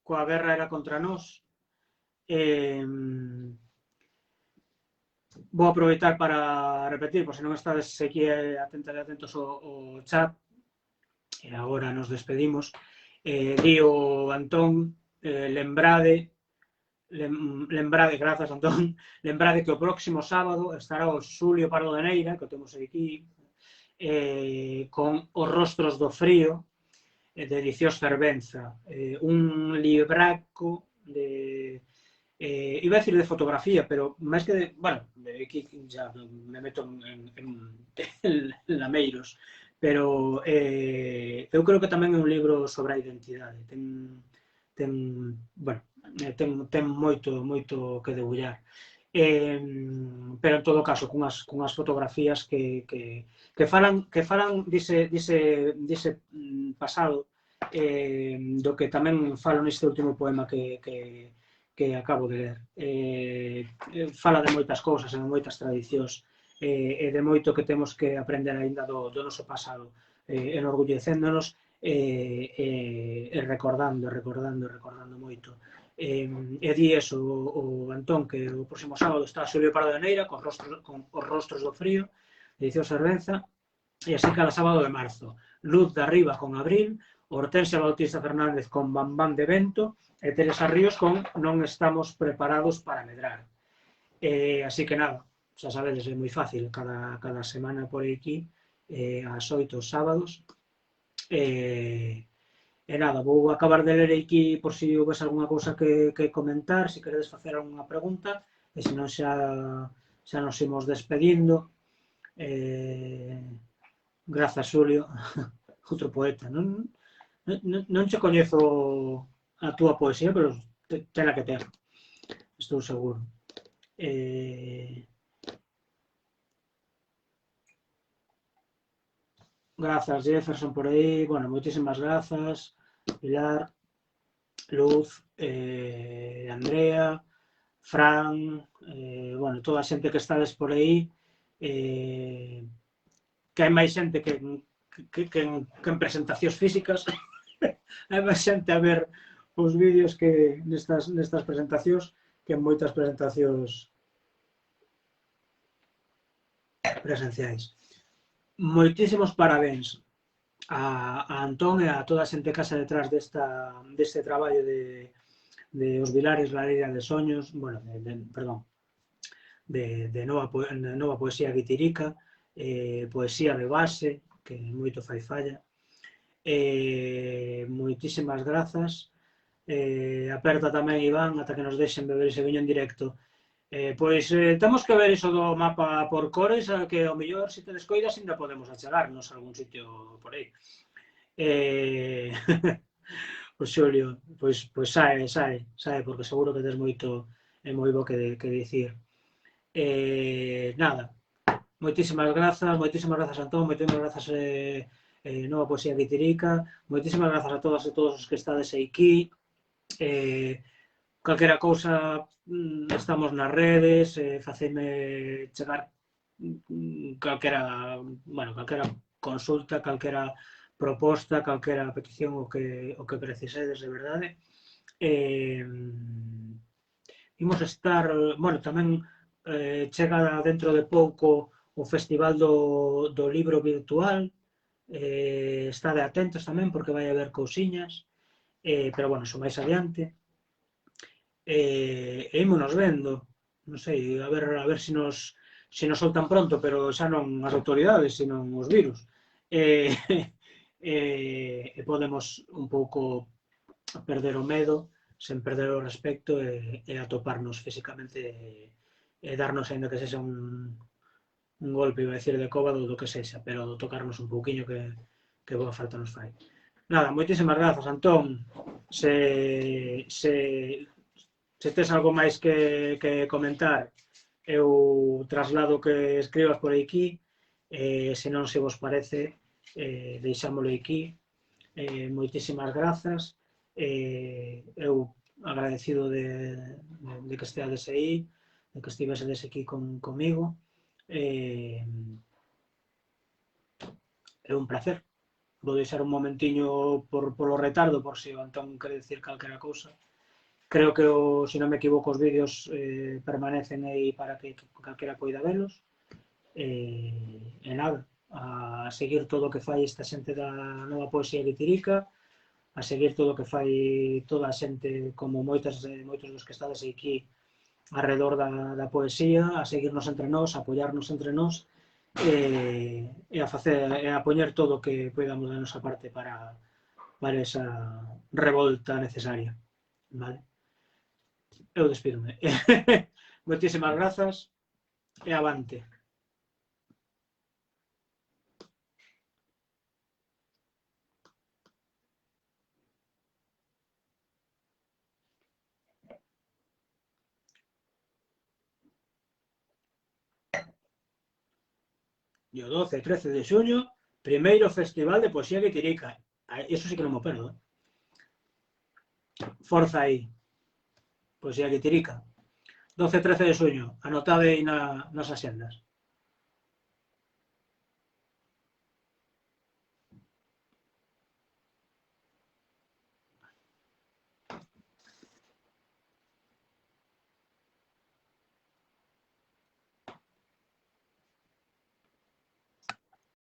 A: coa guerra era contra nós. Vou aproveitar para repetir, por se non estades aquí atentos ao chat, e agora nos despedimos. Di o Antón, lembrade, grazas Antón, lembrade que o próximo sábado estará o Xulio Pardo de Neira, que o temos aquí, con Os rostros do frío, de Edicións Cervenza, un libraco de... iba a decir de fotografía, pero máis que de... bueno, aquí já me meto en lameiros, pero eu creo que tamén é un libro sobre a identidade. Ten moito que debullar. Pero en todo caso, cunhas fotografías que falan dise pasado, do que tamén falo neste último poema que acabo de ler. Fala de moitas cousas e de moitas tradicións e de moito que temos que aprender aínda do noso pasado, enorgullecéndonos e recordando moito. E di eso o Antón, que o próximo sábado está Xulio Pardo de Neira con Os rostros do frío, Edicións Cervenza, e así cada sábado de marzo. Luz de Arriba con Abril, Hortensia Bautista Fernández con Bambán de Vento e Teresa Ríos con Non estamos preparados para medrar. Así que nada, xa sabedes, é moi fácil, cada semana por aquí, ás 8 sábados. E nada, vou acabar de ler aquí por si houvese algunha cousa que comentar, se queredes facer algunha pregunta, e se non xa nos imos despedindo. Grazas, Xulio, outro poeta. Non che coñezo a túa poesía, pero tela que ter, estou seguro. Grazas, Jefferson, por aí. Bueno, moitísimas grazas. Pilar, Luz, Andrea, Fran, bueno, toda a xente que estades por aí. Que hai máis xente que en presentacións físicas. Hai máis xente a ver os vídeos que nestas presentacións que en moitas presentacións presenciais. Moitísimos parabéns a Antón e a toda a xente que está detrás deste traballo de Os Vilares, Lareira de Soños, bueno, perdón, de nova poesía guitirica, poesía de base, que moito fai falla. Moitísimas grazas. Aperta tamén, Iván, ata que nos deixen beber ese viño en directo. Pois temos que ver iso do mapa por cores, que ao mellor, se te descoidas, ainda podemos achegarnos a algún sitio por aí. O Xulio, pois sae, porque seguro que tes moito e moi bo que dicir. Nada, moitísimas grazas, Antón, moitísimas grazas Nova Poesía Guitirica, moitísimas grazas a todas e todos os que estades aquí. Calquera cousa, estamos nas redes, facedme chegar calquera consulta, calquera proposta, calquera petición o que precisedes, de verdade. Imos estar, tamén chega dentro de pouco o Festival do Libro Virtual, estade atentos tamén porque vai haber cousiñas, pero iso máis adiante. Ímonos vendo, non sei, a ver se nos soltan pronto, pero xa non as autoridades, sino os virus. Podemos un pouco perder o medo, sen perder o respecto e atoparnos físicamente e darnos, ainda que sexa un golpe, iba a decir, de cóbado, do que sexa, pero tocarnos un pouquiño que boa falta nos fai. Nada, moitísimas grazas, Antón. Se tes algo máis que comentar, eu traslado que escribas por aquí, se non se vos parece, deixámoslo aquí. Moitísimas grazas, eu agradecido de que esteades aí, de que estivesedes aquí comigo. É un placer. Vou deixar un momentiño polo retardo, por se o Antón quere dicir calquera cousa. Creo que, se non me equivoco, os vídeos permanecen aí para que calquera poida velos. E nada, a seguir todo o que fai esta xente da Nova Poesía Guitirica, a seguir todo o que fai toda a xente, como moitos dos que estades aquí arredor da poesía, a seguirnos entre nós, a apoiarnos entre nós e a poñer todo o que podamos da nosa parte para esa revolta necesaria. Vale? Eu despídome. Moitísimas grazas e avante. E o 12 e 13 de xuño, primeiro Festival de Poesía Guitirica. Eso sí que non me perdo. Forza aí. Poesía Guitirica. 12 e 13 de xuño. Anotade aí nas axendas.